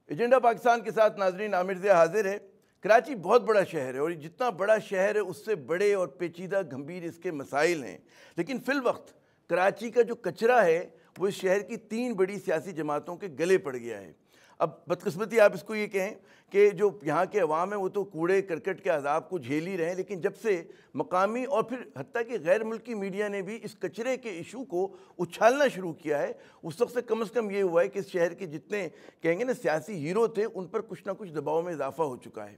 Agenda Pakistan کے ساتھ ناظرین عامر ضیاء حاضر ہے۔ کراچی بہت بڑا شہر ہے اور جتنا بڑا شہر ہے اس سے بڑے اور پیچیدہ گھمبیر اس کے مسائل ہیں، لیکن فی الوقت کراچی کا جو کچرا ہے وہ اس شہر کی 3 بڑی سیاسی جماعتوں کے گلے پڑ گیا ہے۔ اب بدقسمتی آپ اس کو یہ کہیں کہ جو یہاں کے عوام ہیں وہ تو کوڑے کرکٹ کے عذاب کو جھیل ہی رہے ہیں، لیکن جب سے مقامی اور پھر حتیٰ کہ غیر ملکی میڈیا نے بھی اس کچرے کے ایشو کو اچھالنا شروع کیا ہے، اس وقت سے کم یہ ہوا ہے کہ اس شہر کے جتنے کہیں گے نا سیاسی ہیرو تھے ان پر کچھ نہ کچھ دباؤ میں اضافہ ہو چکا ہے۔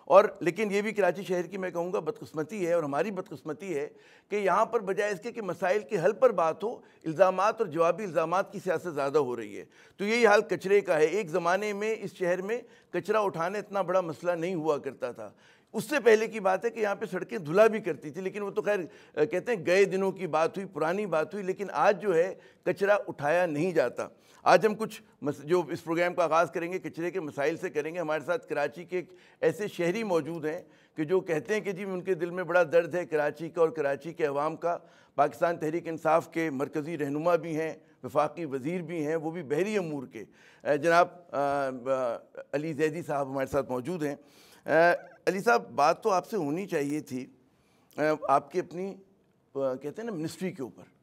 اور لیکن یہ بھی کراچی شہر کی میں کہوں گا بدقسمتی ہے، اور ہماری بدقسمتی ہے کہ یہاں پر بجائے اس کے کہ مسائل کے حل پر بات ہو، الزامات اور جوابی الزامات کی سیاست زیادہ ہو رہی ہے۔ تو یہی حال کچرے کا ہے۔ ایک زمانے میں اس شہر میں کچرا اٹھانا اتنا بڑا مسئلہ نہیں ہوا کرتا تھا۔ اس سے پہلے کی بات ہے کہ یہاں پہ سڑکیں دھلا بھی کرتی تھی، لیکن وہ تو خیر کہتے ہیں گئے دنوں کی بات ہوئی، پرانی بات ہوئی، لیکن آج جو ہے کچرا اٹھایا نہیں جاتا۔ آج ہم کچھ جو اس پروگرام کا آغاز کریں گے کچرے کے مسائل سے کریں گے۔ ہمارے ساتھ کراچی کے ایک ایسے شہری موجود ہیں کہ جو کہتے ہیں کہ جی ان کے دل میں بڑا درد ہے کراچی کا اور کراچی کے عوام کا۔ پاکستان تحریک انصاف کے مرکزی رہنما بھی ہیں، وفاقی وزیر بھی ہیں، وہ بھی بحری امور کے، جناب علی زیدی صاحب ہمارے ساتھ موجود ہیں۔ علی صاحب، بات تو آپ سے ہونی چاہیے تھی آپ کی اپنی کہتے ہیں نا منسٹری کے اوپر۔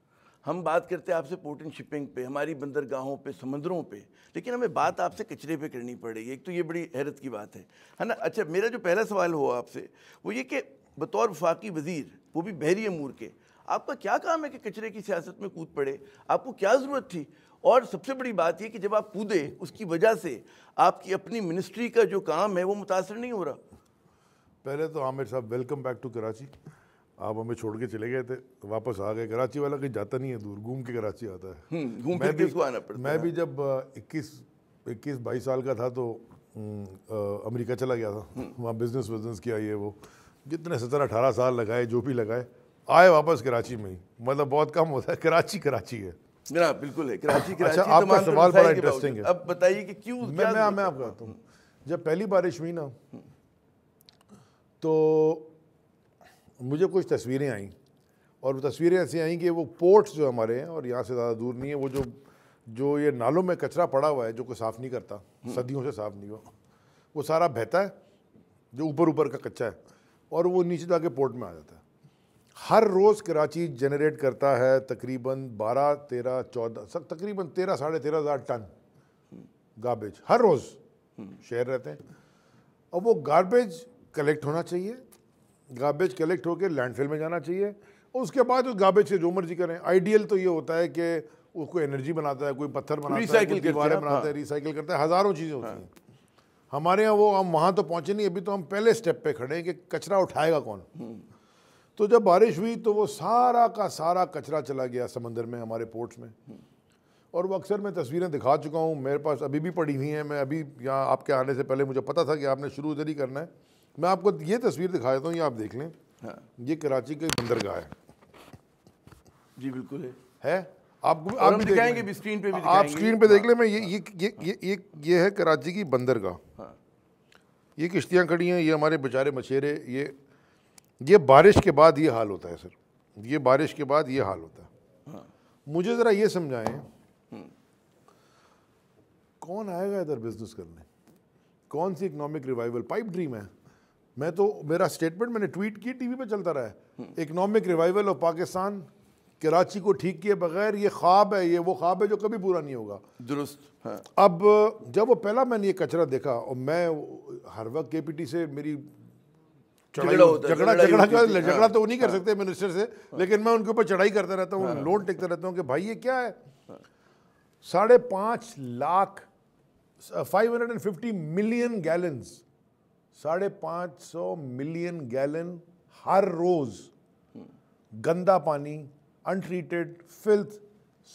ہم بات کرتے ہیں آپ سے پورٹ اینڈ شپنگ پہ، ہماری بندرگاہوں پہ، سمندروں پہ، لیکن ہمیں بات آپ سے کچرے پہ کرنی پڑ رہی ہے۔ ایک تو یہ بڑی حیرت کی بات ہے نا۔ اچھا، میرا جو پہلا سوال ہوا آپ سے وہ یہ کہ بطور وفاقی وزیر، وہ بھی بحری امور کے، آپ کا کیا کام ہے کہ کچرے کی سیاست میں کود پڑے؟ آپ کو کیا ضرورت تھی؟ اور سب سے بڑی بات یہ کہ جب آپ کودے اس کی وجہ سے آپ کی اپنی منسٹری کا جو کام ہے وہ متاثر نہیں ہو رہا؟ پہلے تو عامر صاحب ویلکم بیک ٹو کراچی۔ آپ ہمیں چھوڑ کے چلے گئے تھے، واپس آ گئے۔ کراچی والا کہیں جاتا نہیں ہے دور، گھوم کے کراچی آتا ہے۔ گھوم پھر کے اس کو آنا پڑتا ہے۔ میں بھی جب 21-22 سال کا تھا تو امریکہ چلا گیا تھا، وہاں بزنس کیا، یہ وہ جتنے 17-18 سال لگائے، جو بھی لگائے، آئے واپس کراچی میں ہی۔ مطلب بہت کم ہوتا ہے، کراچی ہے جناب، بالکل ہے کراچی۔ اچھا، آپ کا سوال بڑا انٹرسٹنگ ہے۔ اب بتائیے کہ کیوں؟ میں آپ کو بتاتا ہوں، جب پہلی بارش ہوئی نا تو مجھے کچھ تصویریں آئیں، اور وہ تصویریں ایسی آئیں کہ وہ پورٹس جو ہمارے ہیں اور یہاں سے زیادہ دور نہیں ہے، وہ جو یہ نالوں میں کچرا پڑا ہوا ہے جو کوئی صاف نہیں کرتا، صدیوں سے صاف نہیں ہوا، وہ سارا بہتا ہے جو اوپر کا کچا ہے، اور وہ نیچے جا کے پورٹ میں آ جاتا ہے۔ ہر روز کراچی جنریٹ کرتا ہے تقریباً 13,000 ٹن گاربیج ہر روز، شہر رہتے ہیں، اور وہ گاربیج کلیکٹ ہونا چاہیے، گاربیج کلیکٹ ہو کے لینڈ فل میں جانا چاہیے، اور اس کے بعد اس گاربیج سے جو مرضی کریں۔ آئیڈیل تو یہ ہوتا ہے کہ اس کو انرجی بناتا ہے، کوئی پتھر بناتا ہے، کوئی دیواریں بناتا ہے، ریسائیکل کرتا ہے، ہزاروں چیزیں ہوتی ہیں۔ ہمارے یہاں ہم وہاں تو پہنچے نہیں، ابھی تو ہم پہلے سٹیپ پہ کھڑے ہیں کہ کچرا اٹھائے گا کون۔ تو جب بارش ہوئی تو وہ سارا کا سارا کچرا چلا گیا سمندر میں، ہمارے پورٹس میں، اور وہ اکثر میں تصویریں دکھا چکا ہوں، میرے پاس ابھی بھی پڑی ہوئی ہیں۔ میں ابھی یہاں آپ کے آنے سے پہلے مجھے پتا تھا کہ آپ نے شروع ادھر ہی کرنا ہے، میں آپ کو یہ تصویر دکھا دیتا ہوں، یہ آپ دیکھ لیں، یہ کراچی کی بندرگاہ ہے۔ جی بالکل ہے، آپ بھی دکھائیں گے بھی، اسکرین پہ بھی آپ اسکرین پہ دیکھ لیں۔ میں یہ ہے کراچی کی بندرگاہ، یہ کشتیاں کھڑی ہیں، یہ ہمارے بیچارے مچھیرے، یہ بارش کے بعد یہ حال ہوتا ہے سر، یہ بارش کے بعد یہ حال ہوتا ہے۔ مجھے ذرا یہ سمجھائیں، کون آئے گا ادھر بزنس کرنے؟ کون سی اکنامک ریوائیول؟ پائپ ڈریم ہے۔ میں تو میرا سٹیٹمنٹ میں نے ٹویٹ کی، ٹی وی پہ چلتا رہا ہے، economic revival of Pakistan, Karachi کو ٹھیک کیے بغیر یہ خواب ہے، یہ وہ خواب ہے جو کبھی پورا نہیں ہوگا۔ درست۔ اب جب وہ پہلا میں نے یہ کچرا دیکھا، اور میں ہر وقت کے پی ٹی سے میری جھگڑا تو وہ نہیں کر سکتے منسٹر سے، لیکن میں ان کے اوپر چڑھائی کرتا رہتا ہوں، لوڈ ٹیکتا رہتا ہوں کہ بھائی یہ کیا ہے۔ 5.5 لاکھ 550 ملین گیلنز، 550 ملین گیلن ہر روز گندا پانی، انٹریٹڈ فلتھ،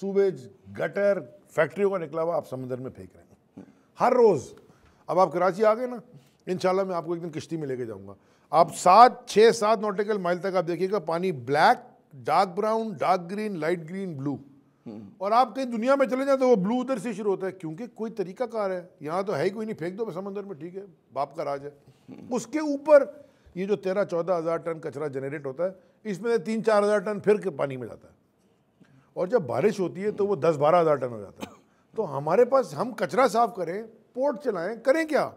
سویج، گٹر، فیکٹریوں کا نکلا ہوا آپ سمندر میں پھینک رہے ہیں ہر روز۔ اب آپ کراچی آ گئے نا، انشاءاللہ میں آپ کو ایک دن کشتی میں لے کے جاؤں گا، آپ 6-7 نوٹیکل مائل تک آپ دیکھیے گا پانی black, dark brown, dark green, light green, blue, اور آپ کہیں دنیا میں چلے جائیں تو وہ بلو ادھر سے شروع ہوتا ہے، کیونکہ کوئی طریقہ کار ہے، یہاں تو ہے ہی کوئی نہیں، پھینک دو سمندر میں، ٹھیک ہے، باپ کا راج ہے۔ اس کے اوپر یہ جو 13-14 ہزار ٹن کچرا جنریٹ ہوتا ہے، اس میں 3-4 ہزار ٹن پھر پانی میں جاتا ہے، اور جب بارش ہوتی ہے تو وہ 10-12 ہزار ٹن ہو جاتا ہے۔ تو ہمارے پاس، ہم کچرا صاف کریں، پورٹ چلائیں, کریں کیا,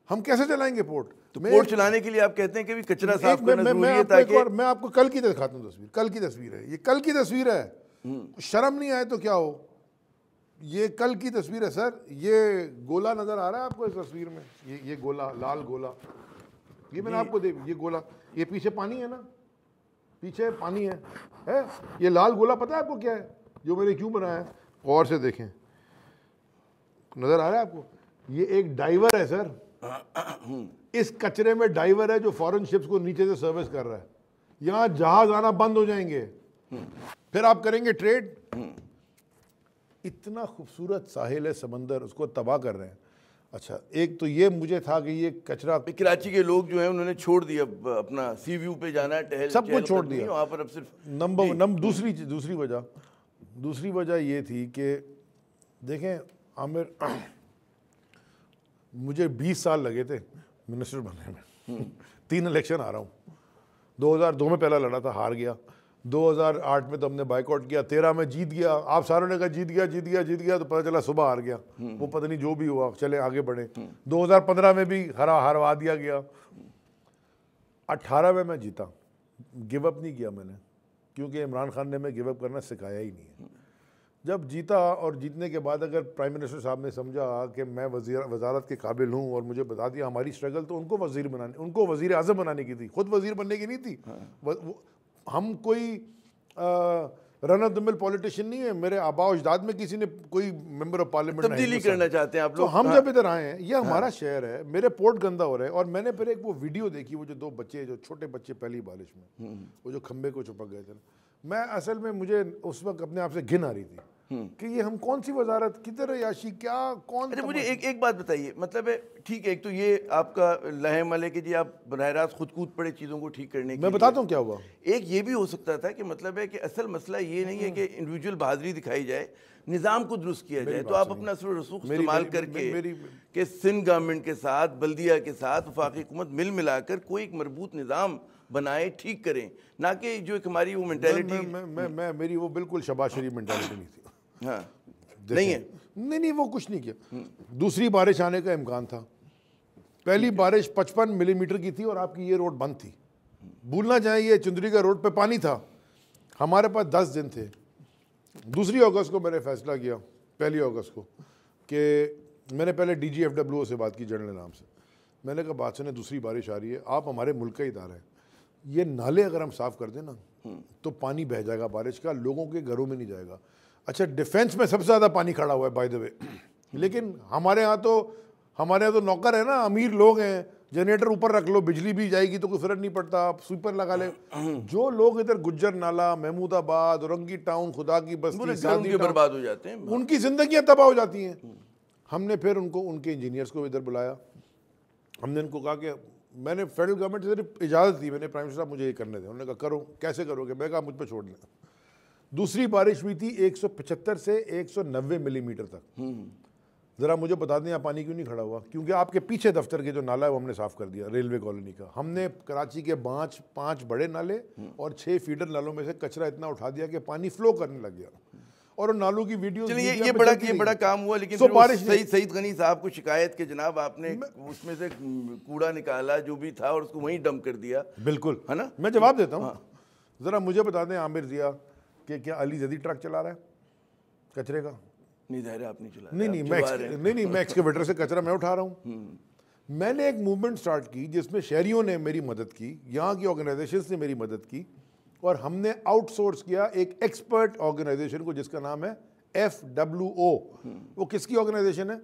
ہم کیسے چلائیں گے پورٹ؟ تو پورٹ چلانے کے لیے آپ کہتے ہیں کہ کچرا صاف کرنا ضروری ہے تاکہ میں آپ کو کل کی دکھاتا ہوں تصویر, کل کی تصویر ہے یہ, کل کی تصویر ہے, شرم نہیں آئے تو کیا ہو, یہ کل کی تصویر ہے سر. یہ گولا نظر آ رہا ہے آپ کو اس تصویر میں, یہ گولا, لال گولا, یہ میں نے آپ کو دے, یہ گولا, یہ پیچھے پانی ہے نا, پیچھے پانی ہے, یہ لال گولا پتہ ہے آپ کو کیا ہے, جو میں نے کیوں بنایا ہے, غور سے دیکھیں, نظر آ رہا ہے آپ کو, یہ ایک ڈائیور ہے سر. اس کچرے میں ڈائیور ہے جو فورن شپس کو نیچے سے سروس کر رہا ہے. یہاں جہاز آنا بند ہو جائیں گے, پھر آپ کریں گے ٹریڈ. اتنا خوبصورت ساحل ہے, سمندر, اس کو تباہ کر رہے ہیں. اچھا ایک تو یہ مجھے تھا کہ یہ کچرا, کراچی کے لوگ جو ہیں انہوں نے چھوڑ دیا اپنا سی ویو پہ جانا, سب کچھ چھوڑ دیا وہاں پر اب صرف دوسری وجہ یہ تھی کہ دیکھیں عامر, مجھے 20 سال لگے تھے منسٹر بننے میں, 3 الیکشن آ رہا ہوں. 2002 میں پہلا لڑا تھا, ہار گیا. 2008 میں تو ہم نے بائیک آؤٹ کیا, 13 میں جیت گیا. آپ ساروں نے کہا جیت گیا تو پتہ چلا صبح ہار گیا. وہ پتہ نہیں جو بھی ہوا, چلے آگے بڑھے. 2015 میں بھی ہروا دیا گیا. 18 میں میں جیتا, گیو اپ نہیں کیا میں نے, کیونکہ عمران خان نے میں گیو اپ کرنا سکھایا ہی نہیں ہے. جب جیتا اور جیتنے کے بعد اگر پرائم منسٹر صاحب نے سمجھا کہ میں وزارت کے قابل ہوں اور مجھے بتا دیا ہماری اسٹرگل, تو ان کو وزیر اعظم بنانے کی تھی, خود وزیر بننے کی نہیں تھی. ہم کوئی رن آف دا مل پولیٹیشین نہیں ہے. میرے آبا و اجداد میں کسی نے کوئی ممبر آف پارلیمنٹ تبدیلی کرنا چاہتے ہیں آپ لوگ. تو ہم جب ادھر آئے ہیں, یہ ہمارا شہر ہے, میرے پورٹ گندا ہو رہے ہیں. اور میں نے پھر ایک وہ ویڈیو دیکھی, وہ جو 2 بچے, جو چھوٹے بچے پہلی بارش میں, وہ جو کھمبے کو چپک گئے تھے, میں اصل میں مجھے اس وقت اپنے آپ سے گھن آ رہی تھی کہ یہ ہم کون سی وزارت, کدھر عیاشی, کیا کون. اچھا مجھے ایک بات بتائیے, مطلب ہے ٹھیک ہے, ایک تو یہ آپ کا لہم ہے کہ جی آپ براہ راست خود کود پڑے چیزوں کو ٹھیک کرنے کے میں بتاتا ہوں کیا ہوا. ایک یہ بھی ہو سکتا تھا کہ مطلب ہے کہ اصل مسئلہ یہ نہیں ہے کہ انڈیویجول بہادری دکھائی جائے, نظام کو درست کیا جائے. تو آپ اپنا اثر و رسوخ استعمال کر کے کہ سندھ گورنمنٹ کے ساتھ, بلدیہ کے ساتھ, وفاقی حکومت ملا کر کوئی ایک مربوط نظام بنائے, ٹھیک کریں, نہ کہ جو ایک ہماری وہ مینٹیلٹی. میری وہ بالکل شہباز شریف مینٹیلٹی نہیں تھی. ہاں نہیں ہے, نہیں وہ کچھ نہیں کیا. دوسری بارش آنے کا امکان تھا. پہلی بارش 55 ملی میٹر کی تھی اور آپ کی یہ روڈ بند تھی. بھولنا چاہیں یہ چندری کا روڈ پہ پانی تھا. ہمارے پاس 10 دن تھے. 2 اگست کو میں نے فیصلہ کیا, 1 اگست کو, کہ میں نے پہلے DGFWO سے بات کی, جنرل نام سے. میں نے کہا بات سنیں, دوسری بارش آ رہی ہے, آپ ہمارے ملک کا ادارہ ہے, یہ نالے اگر ہم صاف کر دیں نا تو پانی بہہ جائے گا بارش کا, لوگوں کے گھروں میں نہیں جائے گا. اچھا ڈیفینس میں سب سے زیادہ پانی کھڑا ہوا ہے بائی دا وے, لیکن ہمارے ہاں تو نوکر ہے نا, امیر لوگ ہیں, جنریٹر اوپر رکھ لو, بجلی بھی جائے گی تو کوئی فرق نہیں پڑتا, آپ سویپر لگا لیں. جو لوگ ادھر گجر نالا, محمود آباد, اورنگی ٹاؤن, خدا کی بستی, برباد ہو جاتے ہیں, ان کی زندگیاں تباہ ہو جاتی ہیں. ہم نے پھر ان کے انجینئرس کو ادھر بلایا. ہم نے ان کو کہا کہ میں نے فیڈرل گورنمنٹ سے صرف اجازت دی, میں نے پرائم منسٹر صاحب مجھے یہ کرنے دیں. انہوں نے کہا کرو, کیسے کرو گے؟ میں کہا مجھ پہ چھوڑ دیں. دوسری بارش ہوئی تھی 175 سے 190 ملی میٹر تک. ذرا مجھے بتا دیں آپ پانی کیوں نہیں کھڑا ہوا؟ کیونکہ آپ کے پیچھے دفتر کے جو نالا ہے وہ ہم نے صاف کر دیا, ریلوے کالونی کا. ہم نے کراچی کے 5 بڑے نالے اور 6 فیڈر نالوں میں سے کچرا اتنا اٹھا دیا کہ پانی فلو کرنے لگ گیا. اور ان نالوں کی ویڈیوز, یہ بڑا کام ہوا. لیکن سعید غنی صاحب کو شکایت کہ جناب آپ نے اس میں سے کوڑا نکالا جو بھی تھا اور اس کو وہیں ڈمپ کر دیا. بالکل ہے نا, میں جواب دیتا ہوں. ذرا مجھے بتا دیں عامر ضیاء کہ کیا علی زدی ٹرک چلا رہا ہے کچرے کا؟ نہیں, ظاہر آپ نہیں چلا. نہیں, میں ایکسکیویٹر سے کچرا میں اٹھا رہا ہوں. میں نے ایک موومنٹ سٹارٹ کی جس میں شہریوں نے میری مدد کی, یہاں کی آرگنائزیشنز نے میری مدد کی, اور ہم نے آؤٹ سورس کیا ایک ایکسپرٹ آرگنائزیشن کو جس کا نام ہے FWO. وہ کس کی آرگنائزیشن ہے؟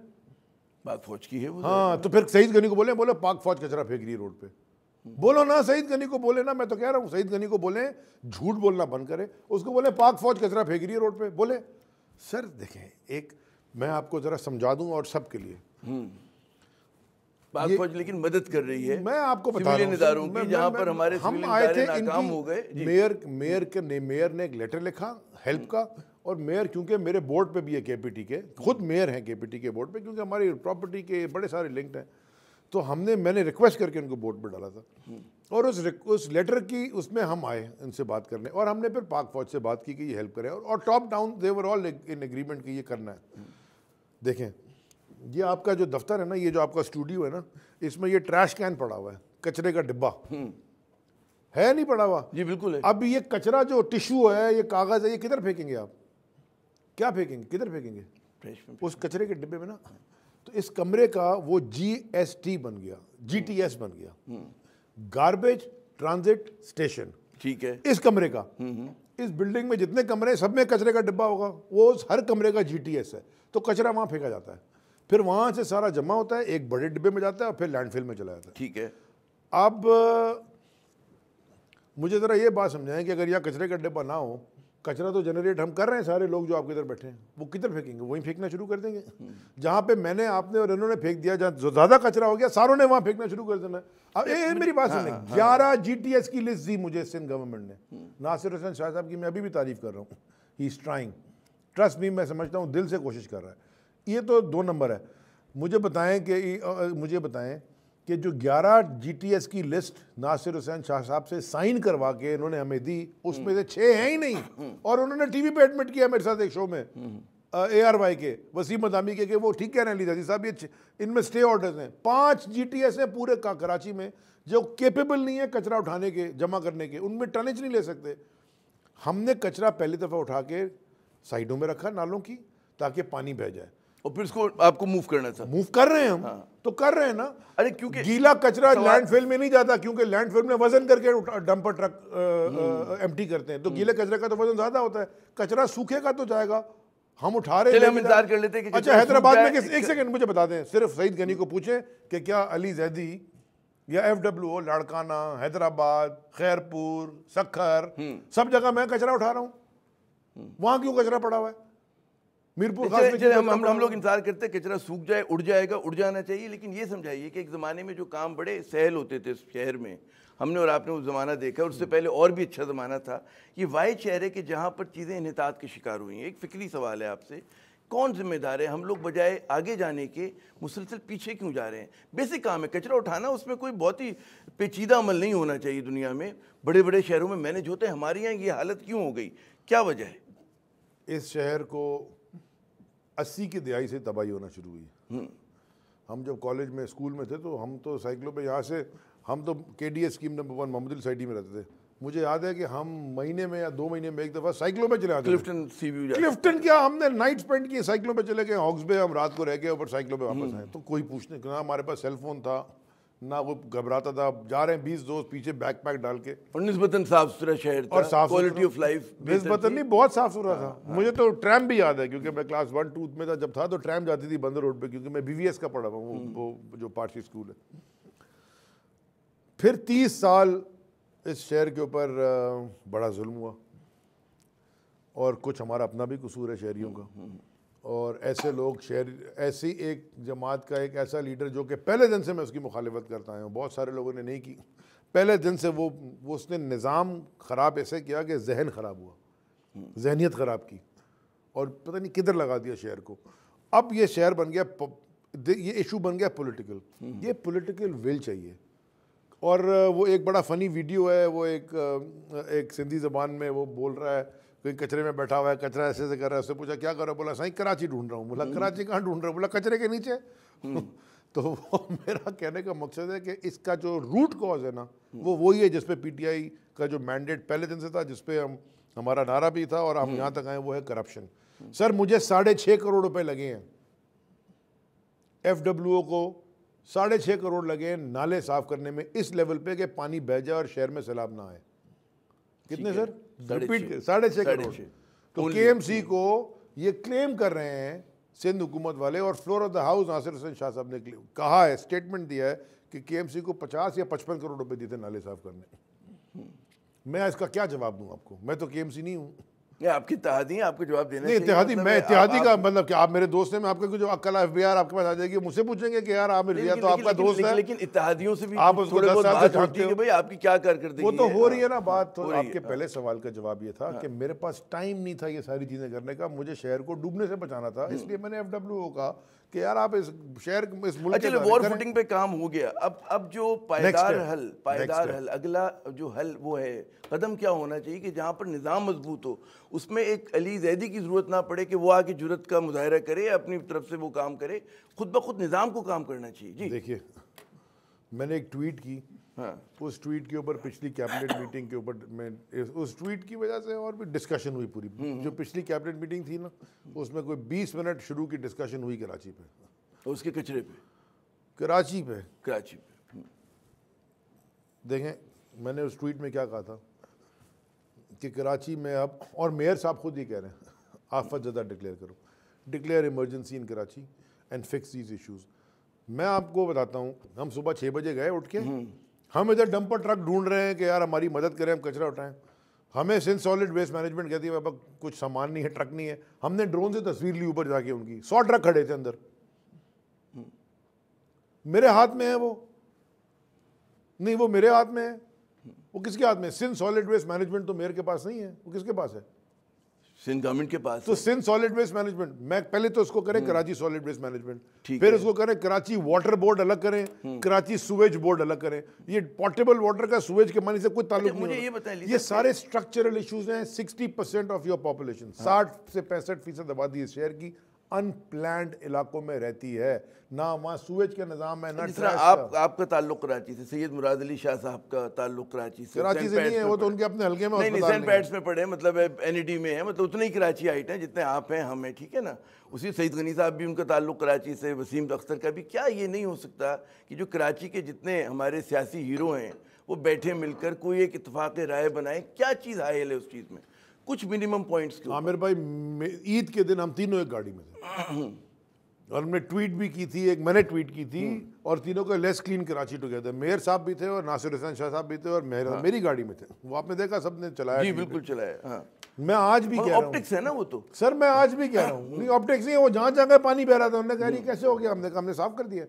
پاک فوج کی ہے وہ. ہاں, تو پھر سعید غنی کو بولے پاک فوج کچرا پھینک رہی ہے روڈ پہ. بولو نا سعید غنی کو, بولے نا, میں تو کہہ رہا ہوں سعید غنی کو بولیں جھوٹ بولنا بند کرے, اس کو بولے پاک فوج کچرا پھینک رہی ہے روڈ پہ. بولے سر دیکھیں, ایک میں آپ کو ذرا سمجھا دوں اور سب کے لیے, پاک فوج لیکن مدد کر رہی ہے. میں آپ کو بتا رہا ہوں جہاں پر ہمارے ہم آئے تھے, ناکام ہو گئے. میئر نے ایک لیٹر لکھا ہیلپ کا, اور میئر کیونکہ میرے بورڈ پہ بھی ہے KPT کے, خود میئر ہیں KPT کے بورڈ پہ, کیونکہ ہماری پراپرٹی کے بڑے سارے لنکڈ ہیں, تو میں نے ریکویسٹ کر کے ان کو بورڈ پہ ڈالا تھا. اور اس لیٹر کی اس میں ہم آئے ان سے بات کرنے, اور ہم نے پھر پاک فوج سے بات کی کہ یہ ہیلپ کرے, اور top down they were all in agreement کہ یہ کرنا ہے. دیکھیں یہ آپ کا جو دفتر ہے نا, یہ جو آپ کا اسٹوڈیو ہے نا, اس میں یہ ٹریش کین پڑا ہوا ہے, کچرے کا ڈبہ ہے, نہیں پڑا ہوا؟ جی بالکل ہے. اب یہ کچرا جو ٹیشو ہے, یہ کاغذ ہے, یہ کدھر پھینکیں گے آپ؟ کیا پھینکیں گے, کدھر پھینکیں گے؟ اس کچرے کے ڈبے میں نا. تو اس کمرے کا وہ GST بن گیا, GTS بن گیا, گاربیج ٹرانزٹ اسٹیشن. ٹھیک ہے. اس کمرے کا, اس بلڈنگ میں جتنے کمرے ہیں سب میں کچرے کا ڈبہ ہوگا, وہ ہر کمرے کا GTS ہے. تو کچرا وہاں پھینکا جاتا ہے, پھر وہاں سے سارا جمع ہوتا ہے, ایک بڑے ڈبے میں جاتا ہے اور پھر لینڈ فل میں چلا جاتا ہے. ٹھیک ہے. اب مجھے ذرا یہ بات سمجھائیں کہ اگر یہاں کچرے کا ڈبہ نہ ہو, کچرا تو جنریٹ ہم کر رہے ہیں, سارے لوگ جو آپ کے ادھر بیٹھے ہیں وہ کدھر پھینکیں گے؟ وہیں پھینکنا شروع کر دیں گے. جہاں پہ میں نے, آپ نے اور انہوں نے پھینک دیا, جہاں زیادہ کچرا ہو گیا ساروں نے وہاں پھینکنا شروع کر دینا. اب میری بات سنیں, 11 GTS کی لسٹ دی مجھے سندھ گورنمنٹ نے. ناصر حسین شاہ صاحب کی میں ابھی بھی تعریف کر رہا ہوں, ہی از ٹرائنگ, ٹرسٹ می, میں سمجھتا ہوں دل سے کوشش کر رہا ہے. یہ تو 2 نمبر ہے. مجھے بتائیں کہ جو 11 GTS کی لسٹ ناصر حسین شاہ صاحب سے سائن کروا کے انہوں نے ہمیں دی, اس میں سے 6 ہیں ہی نہیں, اور انہوں نے ٹی وی پہ ایڈمٹ کیا میرے ساتھ ایک شو میں, ARY کے وسیم مدامی کے, کہ وہ ٹھیک کہہ رہے ہیں علی زیدی صاحب, یہ ان میں سٹے آرڈرز ہیں. 5 GTS ہیں پورے کراچی میں جو کیپیبل نہیں ہے کچرا اٹھانے کے, جمع کرنے کے, ان میں ٹنیج نہیں لے سکتے. ہم نے کچرا پہلی دفعہ اٹھا کے سائڈوں میں رکھا نالوں کی, تاکہ پانی بہ جائے, اور پھر اس کو آپ کو موو کرنا تھا. موو کر رہے ہیں ہم, تو کر رہے ہیں نا. ارے کیونکہ گیلا کچرا لینڈ فل میں نہیں جاتا, کیونکہ لینڈ فل میں وزن کر کے ڈمپر ٹرک ایمٹی کرتے ہیں, تو گیلے کچرے کا تو وزن زیادہ ہوتا ہے, کچرا سوکھے کا تو جائے گا. ہم اٹھا رہے ہیں, ہم انتظار کر لیتے ہیں کہ اچھا حیدرآباد میں ایک سیکنڈ مجھے بتا دیں, صرف سعید غنی کو پوچھیں کہ کیا علی زیدی یا FWO لاڑکانہ, حیدرآباد, خیرپور, سکھر, سب جگہ میں کچرا اٹھا رہا ہوں, وہاں کیوں کچرا پڑا ہوا ہے؟ میرپور ہم لوگ انتظار کرتے کچرا سوکھ جائے, اڑ جائے گا, اڑ جانا چاہیے. لیکن یہ سمجھائیے کہ ایک زمانے میں جو کام بڑے سہل ہوتے تھے اس شہر میں, ہم نے اور آپ نے وہ زمانہ دیکھا, اور اس سے پہلے اور بھی اچھا زمانہ تھا. یہ واحد شہر ہے کہ جہاں پر چیزیں انحطاط کے شکار ہوئی ہیں. ایک فکری سوال ہے آپ سے, کون ذمہ دار ہے؟ ہم لوگ بجائے آگے جانے کے مسلسل پیچھے کیوں جا رہے ہیں؟ بیسک کام ہے کچرا اٹھانا, اس میں کوئی بہت ہی پیچیدہ عمل نہیں ہونا چاہیے. دنیا میں بڑے بڑے شہروں میں مینج ہوتے ہیں, ہمارے یہاں یہ حالت کیوں ہو گئی, کیا وجہ ہے؟ اس شہر کو 80 کی دہائی سے تباہی ہونا شروع ہوئی. ہم جب کالج میں اسکول میں تھے تو ہم تو سائیکلوں پہ, یہاں سے ہم تو KDS اسکیم نمبر 1 محمد علی سائٹی میں رہتے تھے. مجھے یاد ہے کہ ہم مہینے میں یا 2 مہینے میں ایک دفعہ سائیکلوں پہ چلے آتے تھے. کلفٹن کیا ہم نے نائٹ سپینڈ کی, سائیکلوں پہ چلے گئے, ہاکس بے ہم رات کو رہ گئے, اوپر سائیکلوں پہ واپس آئے. تو کوئی پوچھنے, نہ ہمارے پاس سیل فون تھا, نہ وہ گھبراتا تھا. جا رہے ہیں 20 دوست پیچھے بیک پیک ڈال کے, اور نسبتاً صاف ستھرا شہر تھا, اور صاف کوالٹی آف لائف نسبتاً نہیں, بہت صاف ستھرا تھا. مجھے تو ٹریم بھی یاد ہے, کیونکہ میں کلاس 1-2 میں تھا جب تھا, تو ٹریم جاتی تھی بندر روڈ پہ, کیونکہ میں BVS کا پڑھا ہوں, وہ جو پارسی اسکول ہے. پھر 30 سال اس شہر کے اوپر بڑا ظلم ہوا, اور کچھ ہمارا اپنا بھی قصور ہے شہریوں کا. اور ایسے لوگ ایسی ایک جماعت کا ایک ایسا لیڈر جو کہ پہلے دن سے میں اس کی مخالفت کرتا آیا ہوں, بہت سارے لوگوں نے نہیں کی پہلے دن سے, وہ اس نے نظام خراب ایسے کیا کہ ذہن خراب ہوا, ذہنیت خراب کی, اور پتہ نہیں کدھر لگا دیا شہر کو. اب یہ شہر بن گیا, یہ ایشو بن گیا پولیٹیکل. یہ پولیٹیکل ول چاہیے. اور وہ ایک بڑا فنی ویڈیو ہے, وہ ایک سندھی زبان میں وہ بول رہا ہے, کوئی کچرے میں بیٹھا ہوا ہے, کچرا ایسے سے کر رہا ہے, اس سے پوچھا کیا کر رہا ہے, بولا سائیں کراچی ڈھونڈ رہا ہوں. بولا کراچی کہاں ڈھونڈ رہا ہوں؟ بولا کچرے کے نیچے. تو میرا کہنے کا مقصد ہے کہ اس کا جو روٹ کاز ہے نا, وہ وہی ہے جس پہ PTI کا جو مینڈیٹ پہلے دن سے تھا, جس پہ ہمارا نعرہ بھی تھا, اور ہم یہاں تک آئے, وہ ہے کرپشن. سر مجھے 6.5 کروڑ روپے لگے ہیں, FWO کو 6.5 کروڑ لگے ہیں نالے صاف کرنے میں, اس لیول پہ کہ پانی بہ جائے اور شہر میں سیلاب نہ آئے. کتنے سر؟ ریپیٹ 6.5 کروڑ. تو KMC کو یہ کلیم کر رہے ہیں سندھ حکومت والے, اور فلور آف دا ہاؤس ناصر حسین شاہ صاحب نے کہا ہے, اسٹیٹمنٹ دیا ہے کہ KMC کو 50 یا 55 کروڑ روپے دیے تھے نالے صاف کرنے. میں اس کا کیا جواب دوں آپ کو؟ میں تو KMC نہیں ہوں. آپ کی اتحادی ہیں, آپ کو جواب دینا نہیں اتحادی, میں اتحادی کا مطلب کہ آپ میرے دوست ہیں, میں آپ کا جو کل FBI آپ کے پاس آ جائے گی, مجھ سے پوچھیں گے کہ یار آپ میرے تو آپ کا دوست ہے, لیکن اتحادیوں سے بھی آپ اس کو 10 سال سے جانتے ہو, کہ بھائی آپ کی کیا کارکردگی. وہ تو ہو رہی ہے نا بات. تو آپ کے پہلے سوال کا جواب یہ تھا کہ میرے پاس ٹائم نہیں تھا یہ ساری چیزیں کرنے کا, مجھے شہر کو ڈوبنے سے بچانا تھا, اس لیے میں نے FWO کا کہ یار آپ اس شہر اس ملک کے وار فوٹنگ پہ کام ہو گیا. اب جو پائیدار حل, اگلا جو حل وہ ہے, قدم کیا ہونا چاہیے کہ جہاں پر نظام مضبوط ہو, اس میں ایک علی زیدی کی ضرورت نہ پڑے کہ وہ آ کے جرت کا مظاہرہ کرے, اپنی طرف سے وہ کام کرے, خود بخود نظام کو کام کرنا چاہیے. جی دیکھیے, میں نے ایک ٹویٹ کی, اس ٹویٹ کے اوپر پچھلی کیبنٹ میٹنگ کے اوپر میں اس ٹویٹ کی وجہ سے اور بھی ڈسکشن ہوئی پوری. جو پچھلی کیبنٹ میٹنگ تھی نا, اس میں کوئی 20 منٹ شروع کی ڈسکشن ہوئی کراچی پہ, اس کے کچرے پہ, کراچی پہ. دیکھیں میں نے اس ٹویٹ میں کیا کہا تھا کہ کراچی میں اب, اور میئر صاحب خود یہ کہہ رہے ہیں, آفت زدہ ڈکلیئر کرو, declare emergency in Karachi and fix these issues. میں آپ کو بتاتا ہوں, ہم صبح 6 بجے گئے اٹھ کے, ہم ادھر ڈمپر ٹرک ڈھونڈ رہے ہیں کہ یار ہماری مدد کریں, ہم کچرا اٹھائیں. ہمیں سندھ سالڈ ویسٹ مینجمنٹ کہتی ہے بابا کچھ سامان نہیں ہے, ٹرک نہیں ہے. ہم نے ڈرون سے تصویر لی اوپر جا کے, ان کی 100 ٹرک کھڑے تھے اندر. میرے ہاتھ میں ہے وہ نہیں, وہ میرے ہاتھ میں ہے. وہ کس کے ہاتھ میں ہے؟ سندھ سالڈ ویسٹ مینجمنٹ تو میئر کے پاس نہیں ہے, وہ کس کے پاس ہے؟ سندھ گورنمنٹ کے پاس. تو سندھ سالڈ ویسٹ مینجمنٹ, میں پہلے تو اس کو کریں کراچی سالڈ ویسٹ مینجمنٹ, پھر اس کو کریں کراچی واٹر بورڈ الگ کریں, کراچی سویج بورڈ الگ کریں. یہ پورٹیبل واٹر کا سویج کے معنی سے کوئی تعلق نہیں. یہ سارے اسٹرکچرل ایشوز ہیں. 60% آف یور پاپولیشن, 60 سے 65% آبادی اس شہر کی ان پلانڈ علاقوں میں رہتی ہے. نہ وہاں سویج کا نظام ہے, نہ جس طرح آپ کا تعلق کراچی سے, سید مراد علی شاہ صاحب کا تعلق کراچی سے نہیں ہے, وہ تو ان کے اپنے حلقے میں نہیں, سینٹ پیٹس میں پڑھے, مطلب این ای ڈی میں ہے, مطلب اتنے ہی کراچی آئٹ ہیں جتنے آپ ہیں, ہم ہیں, ٹھیک ہے نا. اسی سعید غنی صاحب بھی ان کا تعلق کراچی سے, وسیم اختر کا بھی. کیا یہ نہیں ہو سکتا کہ جو کراچی کے جتنے ہمارے سیاسی ہیرو ہیں وہ بیٹھے مل کر کوئی ایک اتفاق رائے بنائیں؟ کیا چیز حائل ہے اس چیز میں, کچھ منیمم پوائنٹس کے. عامر بھائی, عید کے دن ہم تینوں ایک گاڑی میں تھے, اور ہم نے ٹویٹ بھی کی تھی, ایک میں نے ٹویٹ کی تھی, اور تینوں کو لیس کلین کراچی ٹوگیدر. میئر صاحب بھی تھے اور ناصر حسین شاہ صاحب بھی تھے, اور میری گاڑی میں تھے. وہ آپ نے دیکھا, سب نے چلایا. جی بالکل چلایا. میں آج بھی کہہ رہا ہوں, آپٹکس ہے نا وہ تو. سر میں آج بھی کہہ رہا ہوں, نہیں آپٹکس نہیں ہے, وہ جہاں جگہ پانی بہ رہا تھا, انہوں نے کہا یہ کیسے ہو گیا, ہم نے صاف کر دیا.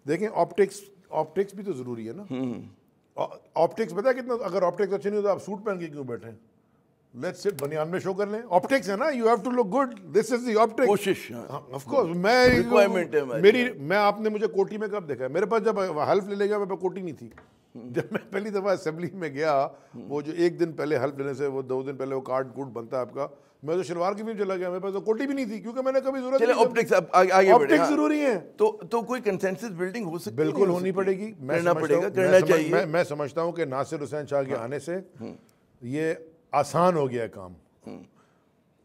دیکھیں آپٹکس بھی تو ضروری ہے نا. آپٹکس پتہ ہے کتنا, اگر آپٹکس اچھے نہیں ہو تو آپ سوٹ پہن کے کیوں بیٹھے ہیں؟ لیٹس سٹ بنیان میں شو کر لیں. آپٹکس ہے نا, you have to look good, this is the optics. کوشش آف کورس. میں آپ نے مجھے کوٹی میں کب دیکھا ہے؟ میرے پاس جب حلف لے گیا میں کوٹی نہیں تھی. جب میں پہلی دفعہ اسمبلی میں گیا, وہ جو ایک دن پہلے حلف لینے سے وہ 2 دن پہلے وہ کارڈ کوڈ بنتا ہے آپ کا, میں تو شلوار کی بھی چلا گیا, میرے پاس تو کوٹی بھی نہیں تھی, کیونکہ میں نے کبھی ضرورت نہیں. آپٹکس ضروری ہیں. تو کوئی کنسنسس بلڈنگ ہو سکتی ہے, بالکل ہونی پڑے گی. کرنا چاہیے. میں سمجھتا ہوں کہ ناصر حسین شاہ کے آنے سے یہ آسان ہو گیا کام,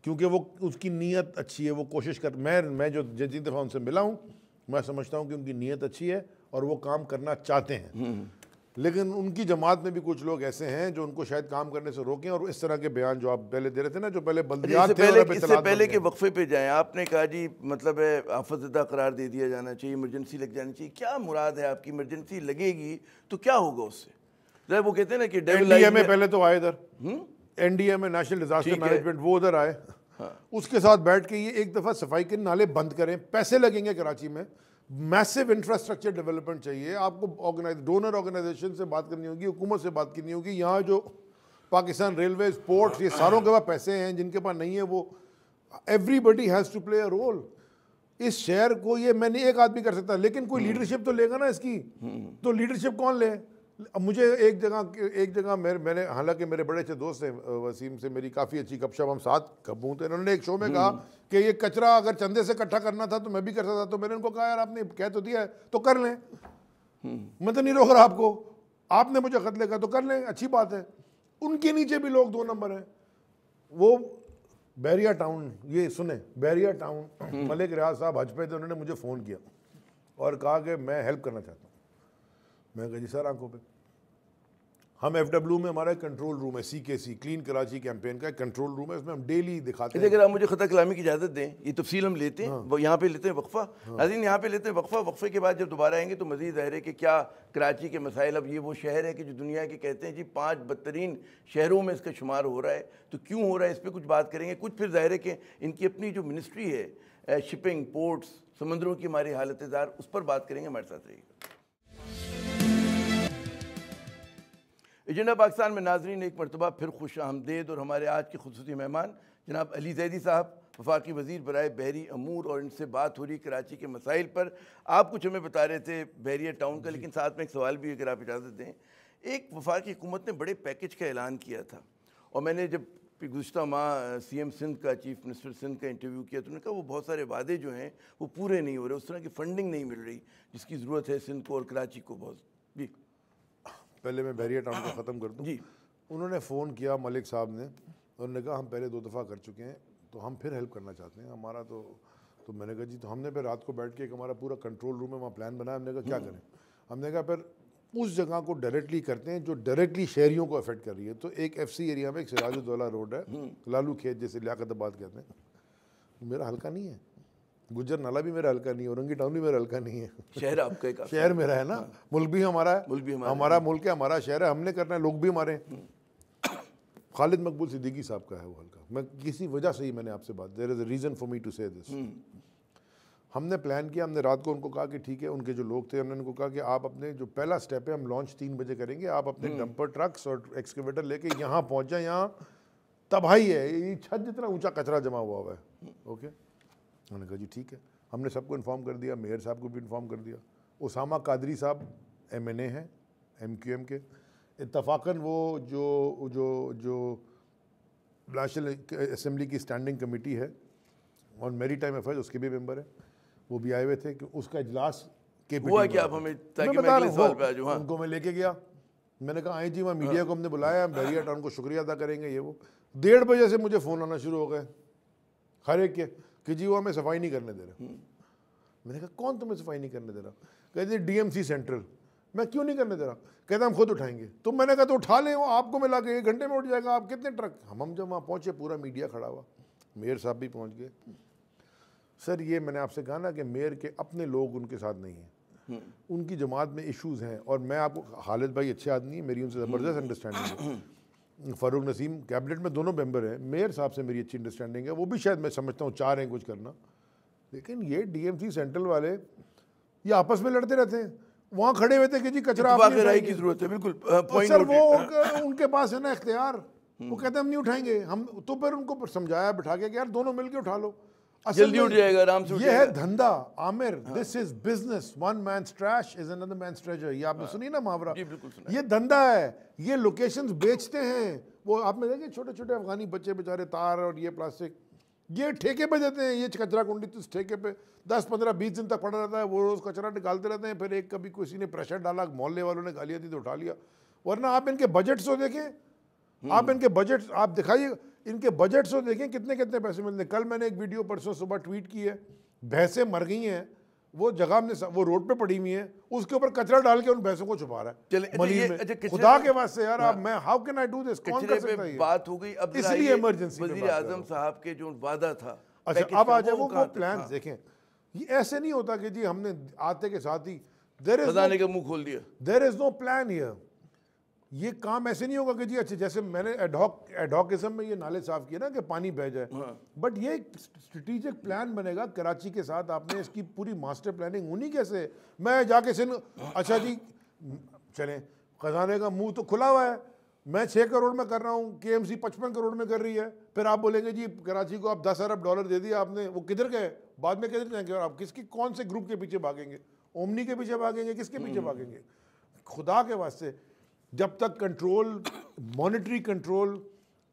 کیونکہ وہ اس کی نیت اچھی ہے, وہ کوشش کر. میں جو جتنی دفعہ ان سے ملا ہوں, میں سمجھتا ہوں کہ ان کی نیت اچھی ہے اور وہ کام کرنا چاہتے ہیں. لیکن ان کی جماعت میں بھی کچھ لوگ ایسے ہیں جو ان کو شاید کام کرنے سے روکیں, اور اس طرح کے بیان جو آپ پہلے دے رہے تھے نا, جو پہلے بلدیات تھے. اس سے پہلے کہ وقفے پہ جائیں, آپ نے کہا جی مطلب ہے آفت زدہ قرار دے دیا جانا چاہیے, ایمرجنسی لگ جانی چاہیے. کیا مراد ہے آپ کی؟ ایمرجنسی لگے گی تو کیا ہوگا اس سے؟ وہ کہتے ہیں نا کہ میں پہلے تو آئے ادھر, این ڈی اے میں نیشنل ڈیزاسٹر مینجمنٹ, وہ ادھر آئے, اس کے ساتھ بیٹھ کے یہ ایک دفعہ صفائی کے نالے بند کریں. پیسے لگیں گے کراچی میں, میسو انفراسٹرکچر ڈیولپمنٹ چاہیے آپ کو. ڈونر آرگنائزیشن سے بات کرنی ہوگی, حکومت سے بات کرنی ہوگی. یہاں جو پاکستان ریلویز, پورٹس, یہ ساروں کے پاس پیسے ہیں, جن کے پاس نہیں ہے وہ, everybody has to play a role. اس شہر کو یہ میں نہیں ایک آدمی کر سکتا, لیکن کوئی لیڈرشپ تو لے گا نا اس کی. تو لیڈرشپ کون لے؟ مجھے ایک جگہ میں نے, حالانکہ میرے بڑے اچھے دوست ہیں وسیم سے, میری کافی اچھی گپ شپ, ہم ساتھ کبوں تھے. انہوں نے ایک شو میں کہا کہ یہ کچرا اگر چندے سے اکٹھا کرنا تھا تو میں بھی کر سکتا. تو میں نے ان کو کہا یار آپ نے کہہ تو دیا ہے تو کر لیں, میں تو نہیں روک رہا آپ کو, آپ نے مجھے خط لکھا تو کر لیں, اچھی بات ہے. ان کے نیچے بھی لوگ 2 نمبر ہیں. وہ بحریہ ٹاؤن, یہ سنیں, بحریہ ٹاؤن, ملک ریاض صاحب حج پہ تھے, انہوں نے مجھے فون کیا اور کہا کہ میں ہیلپ کرنا چاہتا ہوں. میں کہا جی سر آنکھوں پہ. ہم ایف ڈبلیو میں ہمارا کنٹرول روم ہے, CKC کلین کراچی کیمپین کا کنٹرول روم ہے, اس میں ہم ڈیلی دکھاتے ہیں. اگر آپ مجھے خطہ کلامی کی اجازت دیں, یہ تفصیل ہم لیتے ہیں, یہاں پہ لیتے ہیں وقفہ. ناظرین یہاں پہ لیتے ہیں وقفہ. وقفے کے بعد جب دوبارہ آئیں گے تو مزید ظاہر ہے کہ کیا کراچی کے مسائل, اب یہ وہ شہر ہے کہ جو دنیا کے کہتے ہیں جی 5 بدترین شہروں میں اس کا شمار ہو رہا ہے, تو کیوں ہو رہا ہے اس پہ کچھ بات کریں گے. کچھ پھر ظاہر ہے کہ ان کی اپنی جو منسٹری ہے, شپنگ, پورٹس, سمندروں کی ہماری حالت زار, اس پر بات کریں گے. ہمارے ساتھ رہیے گا. ایجنڈا پاکستان میں ناظرین ایک مرتبہ پھر خوش آمدید, اور ہمارے آج کے خصوصی مہمان جناب علی زیدی صاحب, وفاقی وزیر برائے بحری امور, اور ان سے بات ہو رہی کراچی کے مسائل پر. آپ کچھ ہمیں بتا رہے تھے بحریہ ٹاؤن کا, لیکن ساتھ میں ایک سوال بھی اگر آپ اجازت دیں. ایک وفاقی حکومت نے بڑے پیکج کا اعلان کیا تھا, اور میں نے جب پھر گزشتہ ماہ سی ایم سندھ کا چیف منسٹر سندھ کا انٹرویو کیا تو انہوں نے کہا وہ بہت سارے وعدے جو ہیں وہ پورے نہیں ہو رہے, اس طرح کی فنڈنگ نہیں مل رہی جس کی ضرورت ہے سندھ کو اور کراچی کو بہت. جی پہلے میں بیریا ٹاؤن کو ختم کر دوں. جی انہوں نے فون کیا ملک صاحب نے, انہوں نے کہا ہم پہلے 2 دفعہ کر چکے ہیں تو ہم پھر ہیلپ کرنا چاہتے ہیں, ہمارا تو میں نے کہا جی, تو ہم نے پھر رات کو بیٹھ کے ایک ہمارا پورا کنٹرول روم ہے وہاں پلان بنایا. ہم نے کہا کیا کریں, ہم نے کہا پھر اس جگہ کو ڈائریکٹلی کرتے ہیں جو ڈائریکٹلی شہریوں کو افیکٹ کر رہی ہے. تو ایک ایف سی ایریا میں ایک سراج الدولہ روڈ ہے, لالو کھیت جیسے لیاقت آباد کہتے ہیں, میرا حلقہ نہیں ہے. گجر نالہ بھی میرا حلقہ نہیں ہے, اورنگی ٹاؤن بھی میرا حلقہ نہیں ہے. شہر آپ کا ایک شہر میرا ہے نا, ملک بھی ہمارا ہے, ہمارا ملک ہے, ہمارا شہر ہے, ہم نے کرنا ہے, لوگ بھی ہمارے ہیں. خالد مقبول صدیقی صاحب کا ہے وہ حلقہ. میں کسی وجہ سے ہی میں نے آپ سے بات, there is a reason for me to say this. ہم نے پلان کیا, ہم نے رات کو ان کو کہا کہ ٹھیک ہے, ان کے جو لوگ تھے ہم نے ان کو کہا کہ آپ اپنے جو پہلا سٹیپ ہے ہم لانچ 3 بجے کریں گے, آپ اپنے ڈمپر ٹرکس اور ایکسکیویٹر لے کے یہاں پہنچ جائیں, یہاں تباہی ہے, یہ چھت جتنا اونچا کچرا جمع ہوا ہے. اوکے, انہوں نے کہا جی ٹھیک ہے. ہم نے سب کو انفارم کر دیا, میئر صاحب کو بھی انفارم کر دیا. اسامہ قادری صاحب MNA ہیں MQM کے, اتفاقاً وہ جو نیشنل اسمبلی کی اسٹینڈنگ کمیٹی ہے اور میری ٹائم افیئرز اس کے بھی ممبر ہیں, وہ بھی آئے ہوئے تھے کہ اس کا اجلاس ہوا کہ آپ ہمیں تاکہ میں اگلے سوال پہ آ جاؤں. ان کو میں لے کے گیا, میں نے کہا آئیں جی, وہاں میڈیا کو ہم نے بلایا, بیریا ٹاؤن کو شکریہ ادا کریں گے. یہ وہ 1:30 بجے سے مجھے فون آنا شروع ہو گئے ہر ایک کے کہ جی وہ ہمیں صفائی نہیں کرنے دے رہے. میں نے کہا کون تمہیں صفائی نہیں کرنے دے رہا؟ کہتے DMC سینٹرل. میں کیوں نہیں کرنے دے رہا؟ کہتا ہم خود اٹھائیں گے. تو میں نے کہا تو اٹھا لیں, وہ آپ کو ملا کے 1 گھنٹے میں اٹھ جائے گا. آپ کتنے ٹرک. ہم جب وہاں پہنچے پورا میڈیا کھڑا ہوا, میئر صاحب بھی پہنچ گئے. سر یہ میں نے آپ سے کہا نا کہ میئر کے اپنے لوگ ان کے ساتھ نہیں ہیں, ان کی جماعت میں ایشوز ہیں. اور میں آپ کو, خالد بھائی اچھے آدمی ہیں, میری ان سے زبردست انڈرسٹینڈنگ ہے. فاروق نسیم کیبنٹ میں دونوں ممبر ہیں, میئر صاحب سے میری اچھی انڈرسٹینڈنگ ہے, وہ بھی شاید میں سمجھتا ہوں چاہ رہے ہیں کچھ کرنا. لیکن یہ DMC سینٹرل والے یہ آپس میں لڑتے رہتے ہیں. وہاں کھڑے ہوئے تھے کہ جی کچرا آپ نے رائے کی ضرورت ہے. بالکل سر, وہ ان کے پاس ہے نا اختیار, وہ کہتے ہیں ہم نہیں اٹھائیں گے. ہم تو پھر ان کو سمجھایا بٹھا کے کہ یار دونوں مل کے اٹھا لو, جلدی اٹھ جائے گا, آرام سے. یہ ہے دھندا Aamir, this is business, one man's trash is another man's treasure. یہ آپ نے سنی نا محاورہ, یہ دھندا ہے. یہ لوکیشنز بیچتے ہیں. وہ آپ نے دیکھے چھوٹے چھوٹے افغانی بچے بیچارے تار اور یہ پلاسٹک, یہ ٹھیکے پہ دیتے ہیں. یہ کچرا کنڈی تو اس ٹھیکے پہ 10 15 20 دن تک پڑا رہتا ہے, وہ روز کچرا نکالتے رہتے ہیں. پھر ایک کبھی کسی نے پریشر ڈالا, محلے والوں نے گالیاں دی تو اٹھا لیا. ورنہ آپ ان کے بجٹس کو دیکھیں, آپ ان کے بجٹ آپ دکھائیے, ان کے بجٹس کو دیکھیں کتنے کتنے پیسے ملتے ہیں. کل میں نے ایک ویڈیو پرسوں صبح ٹویٹ کی ہے, بھینسیں مر گئی ہیں, وہ جگہ میں وہ روڈ پہ پڑی ہوئی ہیں, اس کے اوپر کچرا ڈال کے ان بھینسوں کو چھپا رہا ہے ملیر میں. خدا کے واسطے یار, آپ میں how can I do this, کون کر سکتا ہے یہ بات ہو گئی. اب اس لیے ایمرجنسی وزیر اعظم صاحب کے جو وعدہ تھا, اچھا اب آ جائے وہ پلانز دیکھیں. یہ ایسے نہیں ہوتا کہ جی ہم نے آتے کے ساتھ ہی خزانے کا منہ کھول دیا. دیر از نو پلان ہیئر. یہ کام ایسے نہیں ہوگا کہ جی اچھا جیسے میں نے ایڈھاکزم میں یہ نالے صاف کیے نا کہ پانی بہ جائے, بٹ یہ ایک اسٹریٹجک پلان بنے گا کراچی کے ساتھ. آپ نے اس کی پوری ماسٹر پلاننگ ہونی کیسے. میں جا کے اچھا جی چلیں, خزانے کا منہ تو کھلا ہوا ہے, میں 6 کروڑ میں کر رہا ہوں, KMC 55 کروڑ میں کر رہی ہے. پھر آپ بولیں گے جی کراچی کو آپ 10 ارب ڈالر دے دیا آپ نے, وہ کدھر گئے بعد میں کدھر جائیں گے, اور آپ کس کی کون سے گروپ کے پیچھے بھاگیں گے, اومنی کے پیچھے بھاگیں گے, کس کے پیچھے بھاگیں گے. خدا کے واسطے جب تک کنٹرول, مانیٹری کنٹرول,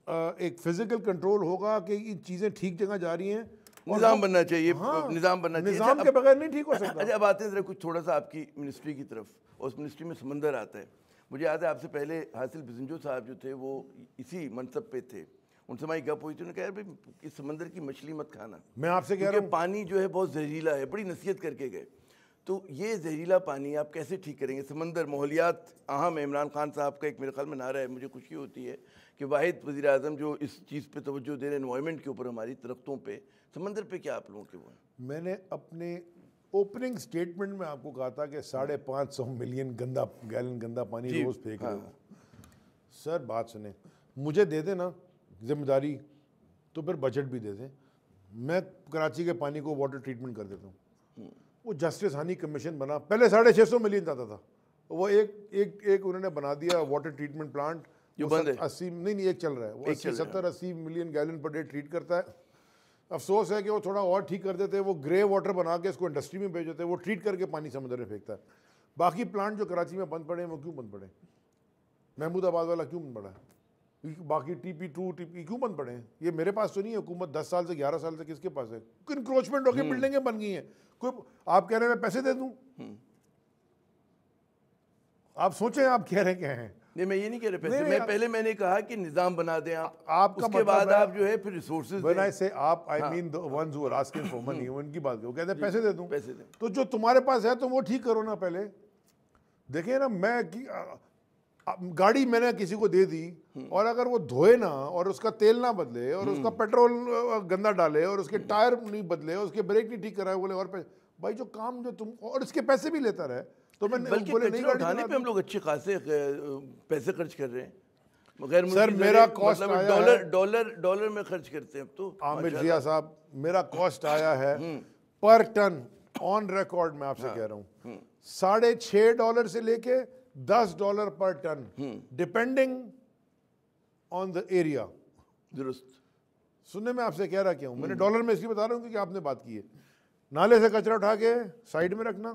ایک فزیکل کنٹرول ہوگا کہ یہ چیزیں ٹھیک جگہ جا رہی ہیں, نظام بننا چاہیے, نظام بننا چاہیے. نظام کے بغیر نہیں ٹھیک ہو سکتا. اچھا اب آتے ہیں ذرا کچھ تھوڑا سا آپ کی منسٹری کی طرف, اور اس منسٹری میں سمندر آتا ہے. مجھے یاد ہے آپ سے پہلے حاصل بزنجو صاحب جو تھے وہ اسی منصب پہ تھے, ان سے ہماری گپ ہوئی تھی, انہوں نے کہا بھائی اس سمندر کی مچھلی مت کھانا, میں آپ سے کہہ رہا ہوں پانی جو ہے بہت زہریلا ہے. بڑی نصیحت کر کے گئے. تو یہ زہریلا پانی آپ کیسے ٹھیک کریں گے؟ سمندر ماحولیات اہم ہے. عمران خان صاحب کا ایک میرے خیال میں نعرہ ہے, مجھے خوشی ہوتی ہے کہ واحد وزیر اعظم جو اس چیز پہ توجہ دے رہے ہیں, انوائرمنٹ کے اوپر, ہماری درختوں پہ. سمندر پہ کیا آپ لوگوں کے وہ ہیں؟ میں نے اپنے اوپننگ سٹیٹمنٹ میں آپ کو کہا تھا کہ 550 ملین گیلن گندا پانی روز پھینک رہے ہو. سر بات سنیں, مجھے دے دیں نا ذمہ داری, تو پھر بجٹ بھی دے دیں, میں کراچی کے پانی کو واٹر ٹریٹمنٹ کر دیتا ہوں. وہ جسٹس ہانی کمیشن بنا, پہلے 650 ملین جاتا تھا, وہ ایک انہوں نے بنا دیا واٹر ٹریٹمنٹ پلانٹ, جو بند ہے 80 نہیں ایک چل رہا ہے, وہ 70-80 million gallon per day treat کرتا ہے. افسوس ہے کہ وہ تھوڑا اور ٹھیک کر دیتے, وہ گرے واٹر بنا کے اس کو انڈسٹری میں بھیج دیتے, وہ ٹریٹ کر کے پانی سمندر میں پھینکتا ہے. باقی پلانٹ جو کراچی میں بند پڑے ہیں وہ کیوں بند پڑے؟ محمود آباد والا کیوں بند پڑا ہے؟ باقی ٹی پی 2 ٹی پی کیوں بند پڑے ہیں؟ یہ میرے پاس تو نہیں ہے، حکومت 10 سال سے 11 سال سے کس کے پاس ہے؟ انکروچمنٹ ہو کے بلڈنگیں بن گئی ہیں، کوئی آپ کہہ رہے ہیں میں پیسے دے دوں؟ آپ سوچیں آپ کہہ رہے کیا ہیں؟ نہیں میں یہ نہیں کہہ رہے پیسے، میں نے کہا کہ نظام بنا دیں آپ کا اس کے بعد آپ جو ہے پھر ریسورسز when I say آپ I mean the ones who are asking for money، ان کی بات وہ کہتے ہیں پیسے دے دوں، تو جو تمہارے پاس ہے تم وہ ٹھیک کرو نا پہلے۔ دیکھیں نا، میں گاڑی میں نے کسی کو دے دی اور اگر وہ دھوئے نا اور اس کا تیل نہ بدلے اور اس کا پیٹرول گندا ڈالے اور اس کے ٹائر نہیں بدلے اور اس کے بریک نہیں ٹھیک کرائے، بولے اور بھائی جو کام جو تم اور اس کے پیسے بھی لیتا رہے، تو میں بلکہ کچرا اٹھانے پہ ہم لوگ اچھے خاصے پیسے خرچ کر رہے ہیں، غیر سر میرا کاسٹ ڈالر میں خرچ کرتے ہیں اب تو۔ عامر ضیاء صاحب میرا کاسٹ آیا ہے پر ٹن آن ریکارڈ، میں آپ سے کہہ رہا ہوں $6.5 سے لے کے $10 پر ton, depending on the area. درست سننے میں آپ سے کہہ رہا کیا ہوں، میں نے ڈالر میں اس لیے بتا رہا ہوں کیونکہ آپ نے بات کی ہے۔ نالے سے کچرا اٹھا کے سائڈ میں رکھنا،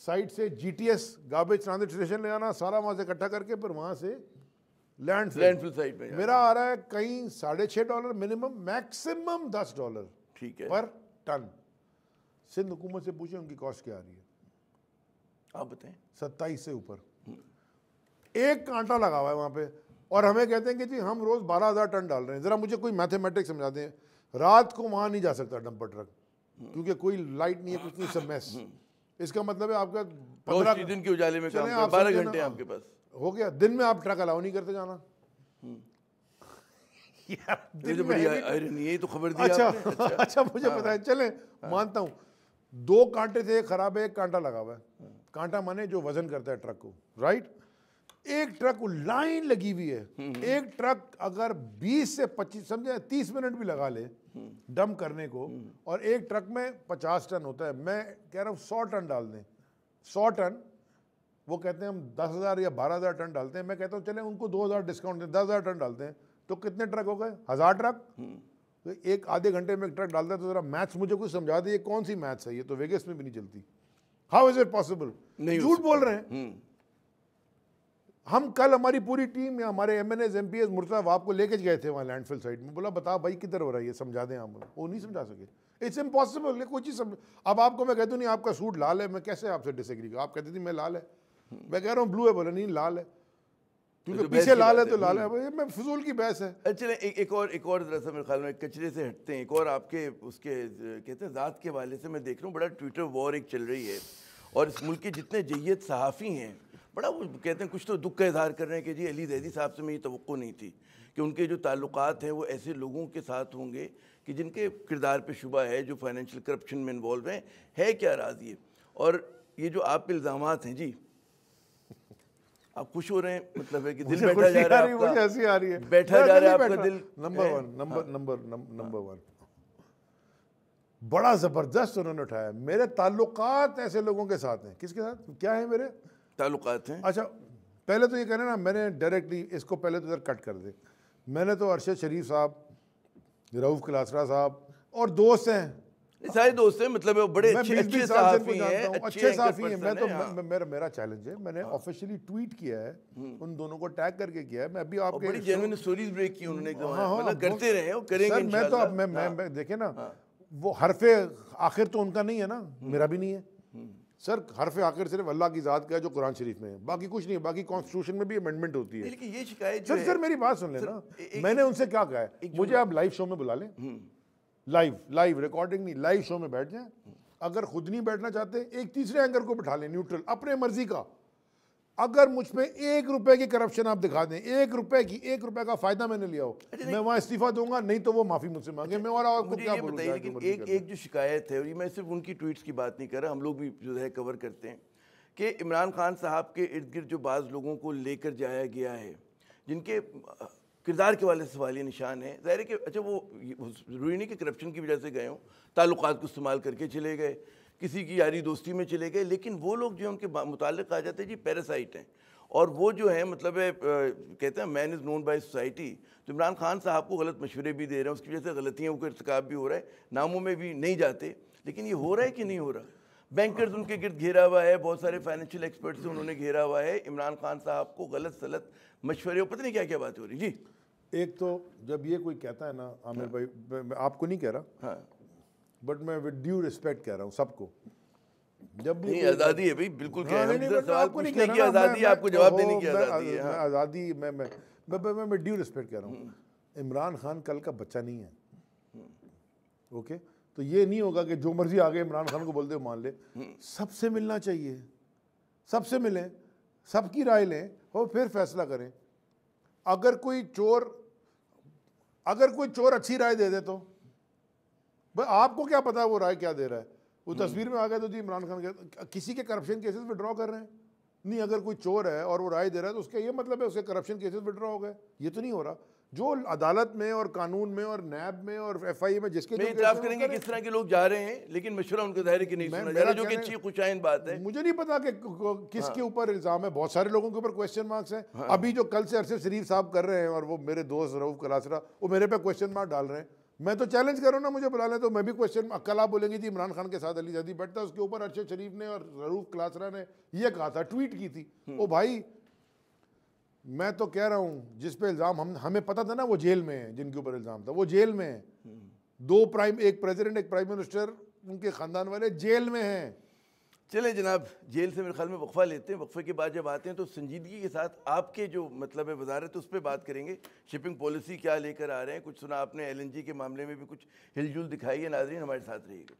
سائڈ سے G T S garbage transit station لے آنا، سارا وہاں سے اکٹھا کر کے پھر وہاں سے لینڈ فل سائٹ پہ میرا آ رہا ہے کہیں $6.5 منیمم، میکسیمم $10 ٹھیک ہے پر ٹن۔ سندھ حکومت سے پوچھیں ان کی کاسٹ کیا آ رہی ہے، آپ بتائیں۔ 27 سے اوپر، ایک کانٹا لگا ہوا ہے وہاں پہ، اور ہمیں کہتے ہیں کہ جی ہم روز 12,000 ٹن ڈال رہے ہیں۔ ذرا مجھے کوئی میتھمیٹکس سمجھا دیں، رات کو وہاں نہیں جا سکتا ڈمپر ٹرک کیونکہ کوئی لائٹ نہیں ہے، کچھ نہیں، سب میس۔ اس کا مطلب ہے آپ کا 15 دن کے اجالے میں 12 گھنٹے آپ کے پاس ہو گیا، دن میں آپ ٹرک الاؤ نہیں کرتے جانا۔ یہ تو خبر دی۔ اچھا مجھے پتا ہے، چلیں مانتا ہوں 2 کانٹے تھے، خراب ہے، ایک کانٹا لگا ہوا ہے۔ کانٹا مانے جو وزن کرتا ہے ٹرک کو، رائٹ؟ ایک ٹرک لائن لگی ہوئی ہے، ایک ٹرک اگر 20 سے 25 سمجھے 30 منٹ بھی لگا لے ڈم کرنے کو، اور ایک ٹرک میں 50 ٹن ہوتا ہے، میں کہہ رہا ہوں 100 ٹن ڈال دیں، 100 ٹن، وہ کہتے ہیں ہم 10,000 یا 12,000 ٹن ڈالتے ہیں، میں کہتا ہوں چلیں ان کو 2,000 ڈسکاؤنٹ دیں، 10,000 ٹن ڈالتے ہیں، تو کتنے ٹرک ہو گئے؟ 1,000 ٹرک۔ ایک آدھے گھنٹے میں ایک ٹرک ڈالتا ہے، تو ذرا میتھس مجھے کچھ سمجھا دیں، یہ کون سی میتھس ہے؟ یہ تو ویگس میں بھی نہیں چلتی۔ How is it possible? جھوٹ بول رہے ہیں ہم۔ کل ہماری پوری ٹیم یا ہمارے MNAs MPAs Murtaza آپ کو لے کے گئے تھے وہاں لینڈ فل سائٹ میں، بولا بتا بھائی کدھر ہو رہا ہے یہ، سمجھا دیں آپ، وہ نہیں سمجھا سکے۔ اٹس امپاسبل، کوئی چیز اب آپ کو میں کہتا ہوں نہیں آپ کا سوٹ لال ہے، میں کیسے آپ سے ڈس ایگری کروں؟ آپ کہتے تھے میں لال ہے، میں کہہ رہا ہوں بلو ہے، بولا نہیں لال ہے، کیونکہ پیچھے لال ہے تو لال ہے، میں فضول کی بحث ہے۔ چلیں ایک اور ذرا سا میرے خیال میں کچرے سے ہٹتے ہیں، ایک اور آپ کے اس کے کہتے ہیں ذات کے حوالے سے میں دیکھ رہا ہوں بڑا ٹویٹر وار ایک چل رہی ہے، اور اس ملک کے جتنے جید صحافی ہیں بڑا وہ کہتے ہیں کچھ تو دکھ کا اظہار کر رہے ہیں کہ جی علی زیدی صاحب سے میں یہ توقع نہیں تھی کہ ان کے جو تعلقات ہیں وہ ایسے لوگوں کے ساتھ ہوں گے کہ جن کے کردار پہ شبہ ہے، جو فائنینشیل کرپشن میں انوالو ہیں، ہے کیا راز یہ؟ اور یہ جو آپ پہ الزامات ہیں جی، آپ خوش ہو رہے ہیں؟ مطلب ہے کہ دل بیٹھا جا رہا ہے آپ کا، مجھے ایسی آ رہی ہے، بیٹھا جا رہا ہے آپ کا دل۔ نمبر 1 بڑا زبردست انہوں نے اٹھایا، میرے تعلقات ایسے لوگوں کے ساتھ ہیں۔ کس کے ساتھ کیا ہیں میرے تعلقات ہیں؟ اچھا پہلے تو یہ کہنا نا، میں نے ڈائریکٹلی اس کو پہلے تو ادھر کٹ کر دے، میں نے تو ارشد شریف صاحب، رؤف کلاسرا صاحب اور دوست ہیں، سارے دوست ہیں، مطلب بڑے اچھے صحافی ہیں، اچھے صحافی ہیں۔ میں تو میرا چیلنج ہے، میں نے آفیشیلی ٹویٹ کیا ہے، ان دونوں کو ٹیگ کر کے کیا ہے، میں ابھی آپ کے بڑی جینوئن سٹوریز بریک کی انہوں نے، مطلب کرتے رہے اور کریں گے میں تو اب میں دیکھیں نا، وہ حرف آخر تو ان کا نہیں ہے نا، میرا بھی نہیں ہے سر۔ حرف آخر صرف اللہ کی ذات کا ہے جو قرآن شریف میں ہے، باقی کچھ نہیں ہے، باقی کانسٹیٹیوشن میں بھی امینڈمنٹ ہوتی ہے۔ لیکن یہ شکایت سر میری بات سن لیں نا، میں نے ان سے کیا کہا ہے، مجھے آپ لائیو شو میں بلا لیں، لائیو ریکارڈنگ نہیں، لائیو شو میں بیٹھ جائیں، اگر خود نہیں بیٹھنا چاہتے ایک تیسرے اینکر کو بٹھا لیں، نیوٹرل، اپنے مرضی کا۔ اگر مجھ پہ 1 روپے کی کرپشن آپ دکھا دیں، 1 روپے کا فائدہ میں نے لیا ہو، میں وہاں استعفیٰ دوں گا، نہیں تو وہ معافی مجھ سے مانگے، میں اور آپ کو کیا بولوں گا۔ لیکن ایک جو شکایت ہے، اور یہ میں صرف ان کی ٹویٹس کی بات نہیں کر رہا، ہم لوگ بھی جو ہے کور کرتے ہیں کہ عمران خان صاحب کے ارد گرد جو بعض لوگوں کو لے کر جایا گیا ہے، جن کے کردار کے والے سوالیہ نشان ہے، ظاہر ہے کہ اچھا وہ ضروری نہیں کہ کرپشن کی وجہ سے گئے ہوں، تعلقات کو استعمال کر کے چلے گئے، کسی کی یاری دوستی میں چلے گئے، لیکن وہ لوگ جو ان کے متعلق آ جاتے ہیں جی پیراسائٹ ہیں، اور وہ جو ہیں مطلب کہتے ہیں مین از نون بائی سوسائٹی۔ تو عمران خان صاحب کو غلط مشورے بھی دے رہے ہیں، اس کی وجہ سے غلطیوں کا ارتکاب بھی ہو رہا ہے، ناموں میں بھی نہیں جاتے، لیکن یہ ہو رہا ہے کہ نہیں ہو رہا؟ بینکرز ان کے گرد گھیرا ہوا ہے، بہت سارے فائنینشیل ایکسپرٹ سے انہوں نے گھیرا ہوا ہے، عمران خان صاحب کو غلط سلط مشورے، پتہ نہیں کیا کیا بات ہو رہی۔ جی ایک تو جب یہ کوئی کہتا ہے نا عامر بھائی، میں آپ کو نہیں کہہ رہا بٹ میں ود ڈیو ریسپیکٹ کہہ رہا ہوں سب کو، جب بھی نہیں آزادی ہے بھائی، بالکل کہہ رہے ہیں، سوال آپ کو نہیں پوچھنے کہہ کی رہا آزادی ہے، آپ کو جواب دینے کی آزادی ہے. میں آزادی میں ڈیو ریسپیکٹ کہہ رہا ہوں. عمران خان کل کا بچہ نہیں ہے، اوکے؟ تو یہ نہیں ہوگا کہ جو مرضی آگے عمران خان کو بول دے مان لے. سب سے ملنا چاہیے، سب سے ملیں، سب کی رائے لیں اور پھر فیصلہ کریں. اگر کوئی چور اچھی رائے دے دے تو آپ کو کیا پتا وہ رائے کیا دے رہا ہے؟ وہ تصویر میں آ گیا تو جی عمران خان کسی کے کرپشن کیسز وڈرا کر رہے ہیں؟ نہیں. اگر کوئی چور ہے اور وہ رائے دے رہا ہے تو اس کا یہ مطلب ہے اس کے کرپشن کیسز وڈرا ہو گئے؟ یہ تو نہیں ہو رہا. جو عدالت میں اور قانون میں اور نیب میں اور ایف آئی اے میں جس کے میں اعتراف کریں گے کس طرح کے لوگ جا رہے ہیں، لیکن مشورہ ان کا ظاہر ہے کہ نہیں سنا جا رہا، جو کہ اچھی خوشائند بات ہے. مجھے نہیں پتا کہ کس کے اوپر الزام ہے، بہت سارے لوگوں کے اوپر کویسچن مارکس ہیں. ابھی جو کل سے ارشد شریف صاحب کر رہے ہیں اور وہ میرے دوست رؤوف کلاسرا، وہ میرے پہ کویسچن مارک ڈال رہے ہیں. میں تو چیلنج کر رہا ہوں نا، مجھے بلا لیں تو میں بھی کویسچن، کل آپ بولیں گے جی عمران خان کے ساتھ علی زیدی بیٹھتا ہے، اس کے اوپر ارشد شریف نے اور رؤوف کلاسرا نے یہ کہا تھا، ٹویٹ کی تھی. او بھائی میں تو کہہ رہا ہوں جس پہ الزام ہمیں پتا تھا نا وہ جیل میں ہیں، جن کے اوپر الزام تھا وہ جیل میں ہیں. ایک پریزیڈنٹ ایک پرائم منسٹر ان کے خاندان والے جیل میں ہیں. چلیں جناب، جیل سے میرے خیال میں وقفہ لیتے ہیں. وقفے کے بعد جب آتے ہیں تو سنجیدگی کے ساتھ آپ کے جو مطلب ہے وزارت اس پہ بات کریں گے. شپنگ پالیسی کیا لے کر آ رہے ہیں، کچھ سنا آپ نے LNG کے معاملے میں بھی کچھ ہل جل دکھائی ہے. ناظرین ہمارے ساتھ رہیے گا.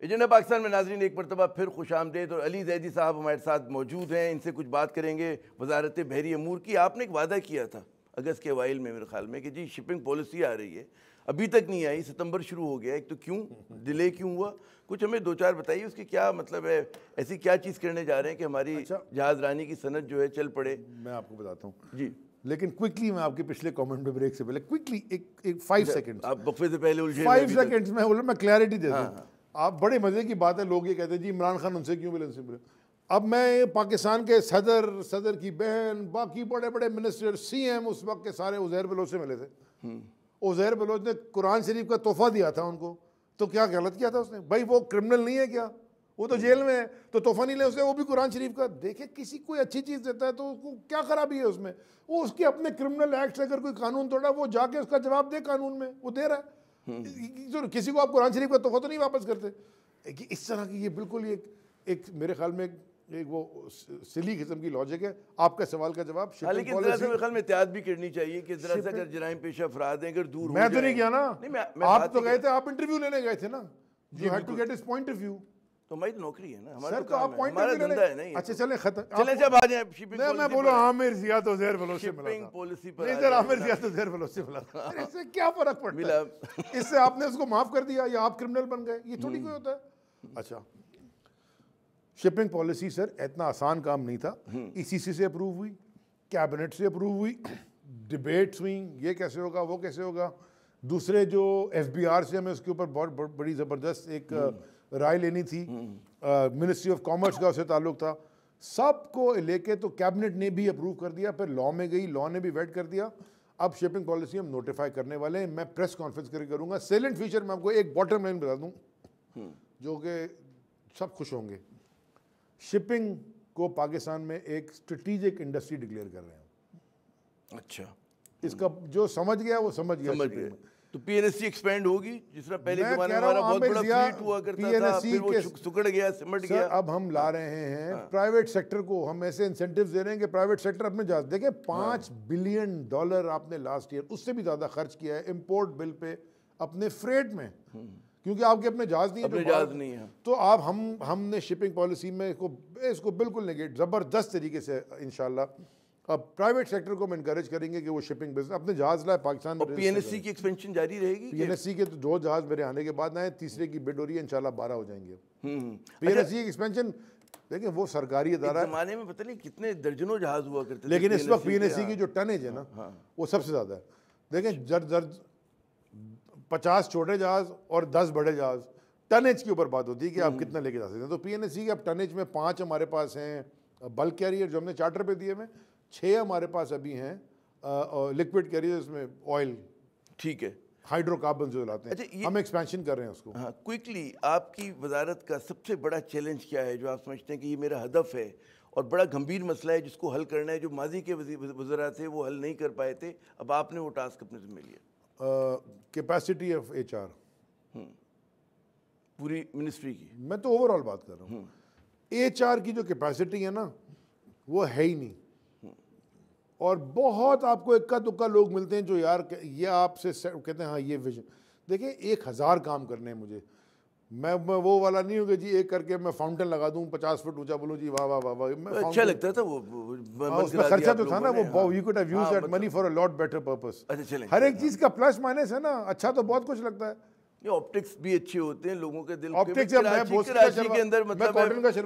ایجنڈا پاکستان میں ناظرین ایک مرتبہ پھر خوش آمدید، اور علی زیدی صاحب ہمارے ساتھ موجود ہیں. ان سے کچھ بات کریں گے وزارت بحری امور کی. آپ نے ایک وعدہ کیا تھا اگست کے اوائل میں میرے خیال میں کہ جی شپنگ پالیسی آ رہی ہے، ابھی تک نہیں آئی، ستمبر شروع ہو گیا. ایک تو کیوں ڈیلے کیوں ہوا، کچھ ہمیں دو چار بتائیے اس کی کیا مطلب ہے، ایسی کیا چیز کرنے جا رہے ہیں کہ ہماری جہاز رانی کی صنعت جو ہے چل پڑے. میں آپ کو بتاتا ہوں جی، لیکن کوئکلی میں آپ کے پچھلے کامنٹ پہ بریک سے پہلے کوئکلی ایک 5 سیکنڈ، آپ وقفے سے پہلے الجھے 5 سیکنڈز میں کلیئرٹی دے دوں. آپ بڑے مزے کی بات ہے، لوگ یہ کہتے ہیں جی عمران خان ان سے کیوں ملے، ان سے ملے. اب میں پاکستان کے صدر کی بہن، باقی بڑے بڑے منسٹر، CM اس وقت کے سارے عزیر بلوچ سے ملے تھے. عزیر بلوچ نے قرآن شریف کا تحفہ دیا تھا ان کو، تو کیا غلط کیا تھا اس نے؟ بھائی وہ کرمنل نہیں ہے کیا؟ وہ تو جیل میں ہے، تو تحفہ نہیں لے اس نے، وہ بھی قرآن شریف کا. دیکھیں کسی کوئی اچھی چیز دیتا ہے تو کیا خرابی ہے اس میں؟ وہ اس کے اپنے کرمنل ایکٹ سے اگر کوئی قانون توڑا وہ جا کے اس کا جواب دے قانون میں، وہ دے رہا ہے. کسی کو آپ قرآن شریف کا تحفہ تو نہیں واپس کرتے. اس طرح کی یہ بالکل ایک میرے خیال میں ایک وہ سلی قسم کی لاجک ہے. آپ کا سوال کا جواب، لیکن ذرا سا میرے خیال میں احتیاط بھی کرنی چاہیے کہ ذرا سا اگر جرائم پیشہ افراد ہیں اگر دور ہو میں تو نہیں گیا نا، آپ تو گئے تھے، آپ انٹرویو لینے گئے تھے نا. You had to get his point of view. تو ہماری تو نوکری ہے نا، ہمارا سر تو تو آپ کام ہے، پوائنٹ ہمارا آف دھندا ہے نہیں. اچھا چلیں ختم، چلیں جب آ جائیں شپنگ میں بولو عامر ضیاء تو عزیر بلوچ سے ملا تھا. پالیسی پر نہیں سر، عامر ضیاء تو عزیر بلوچ سے ملا تھا. اس سے کیا فرق پڑتا ہے؟ اس سے آپ نے اس کو معاف کر دیا یا آپ کرمنل بن گئے، یہ تھوڑی کوئی ہوتا ہے. اچھا شپنگ پالیسی سر اتنا آسان کام نہیں تھا. ECC سے اپروو ہوئی، کیبنٹ سے اپروو ہوئی، ڈبیٹس ہوئیں، یہ کیسے ہوگا وہ کیسے ہوگا. دوسرے جو FBR سے ہمیں اس کے اوپر بہت بڑی زبردست ایک رائے لینی تھی، منسٹری آف کامرس کا اس سے تعلق تھا. سب کو لے کے تو کیبنٹ نے بھی اپروو کر دیا، پھر لاء میں گئی، لاء نے بھی ویٹ کر دیا. اب شپنگ پالیسی ہم نوٹیفائی کرنے والے ہیں. میں پریس کانفرنس کر کے کروں گا. سیلنٹ فیچر میں آپ کو ایک باٹم لائن بتا دوں جو کہ سب خوش ہوں گے. شپنگ کو پاکستان میں ایک اسٹریٹجک انڈسٹری ڈکلیئر کر رہے ہیں. اچھا، اس کا جو سمجھ گیا وہ سمجھ گیا. تو PNSC ایکسپینڈ ہوگی، جس طرح پہلے زمانے میں ہمارا بہت بڑا فلیٹ ہوا کرتا تھا، پھر وہ سکڑ گیا، سمٹ گیا. اب ہم لا رہے ہیں پرائیویٹ سیکٹر کو، ہم ایسے انسینٹیوز دے رہے ہیں کہ پرائیویٹ سیکٹر اپنے جہاز، دیکھیں $5 بلین آپ نے لاسٹ ایئر اس سے بھی زیادہ خرچ کیا ہے امپورٹ بل پہ اپنے فریٹ میں، کیونکہ آپ کے اپنے جہاز نہیں ہیں. تو آپ ہم نے شپنگ پالیسی میں اس کو بالکل نگیٹ زبردست طریقے سے انشاءاللہ اب پرائیویٹ سیکٹر کو ہم انکریج کریں گے کہ وہ شپنگ بزنس اپنے جہاز لائے پاکستان میں. PNSC کی ایکسپینشن جاری رہے گی. PNSC کے تو 2 جہاز میرے آنے کے بعد آئے، تیسرے کی بڈ ہو رہی ہے، انشاءاللہ 12 ہو جائیں گے. PNSC کی ایکسپینشن دیکھیں وہ سرکاری ادارہ ہے. زمانے میں پتہ نہیں کتنے درجنوں جہاز ہوا کرتے تھے، لیکن اس وقت PNSC کی جو ٹنیج ہے نا وہ سب سے زیادہ ہے. دیکھیں 50 چھوٹے جہاز اور 10 بڑے جہاز، ٹنیج کے اوپر بات ہوتی ہے کہ آپ کتنا لے کے جا سکتے ہیں. تو PNSC کے اب ٹنیج میں 5 ہمارے پاس ہیں بلک کیریئر جو ہم نے چارٹر پہ دیے ہوئے، 6 ہمارے پاس ابھی ہیں لکوڈ کیریئرز میں آئل، ٹھیک ہے، ہائیڈرو کاربن جو لاتے ہیں. ہم ایکسپینشن کر رہے ہیں اس کو. ہاں کوئکلی، آپ کی وزارت کا سب سے بڑا چیلنج کیا ہے جو آپ سمجھتے ہیں کہ یہ میرا ہدف ہے اور بڑا گھمبیر مسئلہ ہے جس کو حل کرنا ہے, جو ماضی کے وزراء تھے وہ حل نہیں کر پائے تھے, اب آپ نے وہ ٹاسک اپنے ذمہ لیا. کیپیسٹی آف ایچ آر پوری منسٹری کی. میں تو اوور آل بات کر رہا ہوں. ایچ آر کی جو کیپیسٹی ہے نا وہ ہے ہی نہیں, اور بہت آپ کو اکا دکا لوگ ملتے ہیں جو یار یہ آپ سے کہتے ہیں ہاں یہ ویژن. دیکھیں 1000 کام کرنے ہیں مجھے, میں وہ والا نہیں ہوں کہ جی ایک کر کے میں فاؤنٹین لگا دوں 50 فٹ اونچا, بولوں جی واہ واہ واہ واہ. اچھا لگتا تھا وہ, اس میں خرچہ تو تھا نا, وہ you could have used that money for a lot better purpose. ہر ایک چیز کا پلس مائنس ہے نا, اچھا تو بہت کچھ لگتا ہے. یہ آپٹکس بھی اچھے ہوتے ہیں لوگوں کے دل آپٹکس کراچی کے اندر مطلب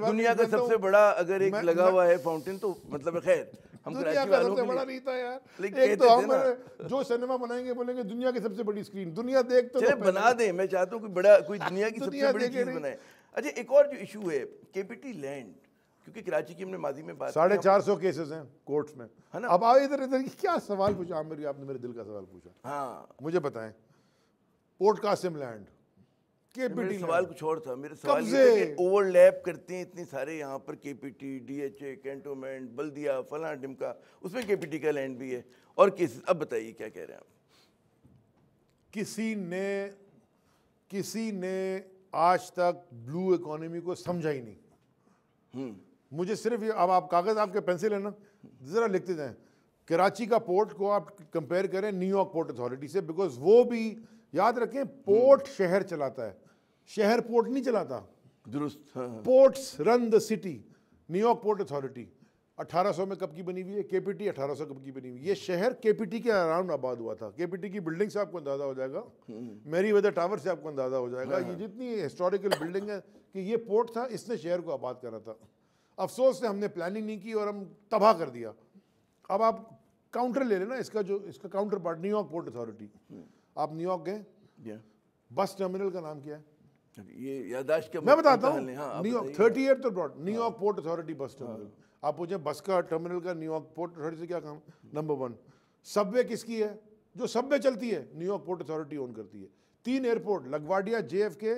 دنیا کا سب سے بڑا اگر ایک لگا ہوا ہے فاؤنٹین تو مطلب خیر ہم دنیا کا سب سے بڑا نہیں تھا یار. ایک تو ہم جو سنیما بنائیں گے بولیں گے دنیا کی سب سے بڑی اسکرین, دنیا دیکھ تو چلے بنا دیں, میں چاہتا ہوں کوئی بڑا کوئی دنیا کی سب سے بڑی چیز بنائے. اچھا ایک اور جو ایشو ہے کے پی ٹی لینڈ, کیونکہ کراچی کی ہم نے ماضی میں بات 450 کیسز ہیں کورٹس میں. اب آؤ ادھر کیا سوال پوچھا آپ نے میرے دل کا سوال پوچھا. ہاں مجھے مجھے بتائیں پورٹ قاسم لینڈ کے پی ٹی سوال کچھ اور تھا. میرا سوال یہ ہے کہ اوور لیپ کرتے ہیں اتنے سارے یہاں پر K P T, D H A, cantonment, بلدیہ, فلاں ڈمکا, اس میں کے پی ٹی کا لینڈ بھی ہے اور کیسز. اب بتائیے کیا کہہ رہے ہیں آپ. کسی نے آج تک بلو اکانومی کو سمجھا ہی نہیں. مجھے صرف یہ, اب آپ کاغذ آپ کے پینسل ہے نا, ذرا لکھتے جائیں. کراچی کا پورٹ کو آپ کمپیئر کریں نیو یارک پورٹ اتھارٹی سے, بیکاز وہ بھی یاد رکھیں پورٹ شہر چلاتا ہے, شہر پورٹ نہیں چلاتا. درست. Ports run the city. New York port authority 1800 میں کب کی بنی ہوئی ہے, کے پی ٹی 1800 کب کی بنی ہوئی. یہ شہر کے پی ٹی کے اراؤنڈ آباد ہوا تھا. کے پی ٹی کی بلڈنگ سے آپ کو اندازہ ہو جائے گا, میری ویدر ٹاور سے آپ کو اندازہ ہو جائے گا, یہ جتنی ہسٹوریکل بلڈنگ ہے کہ یہ پورٹ تھا, اس نے شہر کو آباد کرا تھا. افسوس سے ہم نے پلاننگ نہیں کی اور ہم تباہ کر دیا. اب آپ کاؤنٹر لے لیں نا, اس کا counter part new York port authority. آپ نیو یارک گئے, بس ٹرمینل کا نام کیا ہے؟ یہ یادداشت کا میں بتاتا ہوں. New York 38 broad New York port authority bus terminal. آپ پوچھیں بس کا ٹرمینل کا نیو یارک پورٹ اتھارٹی سے کیا کام؟ نمبر 1 سب وے کس کی ہے؟ جو سب وے چلتی ہے نیو یارک پورٹ اتھارٹی اون کرتی ہے. 3 ایئرپورٹ لگواڈیا, جے ایف کے,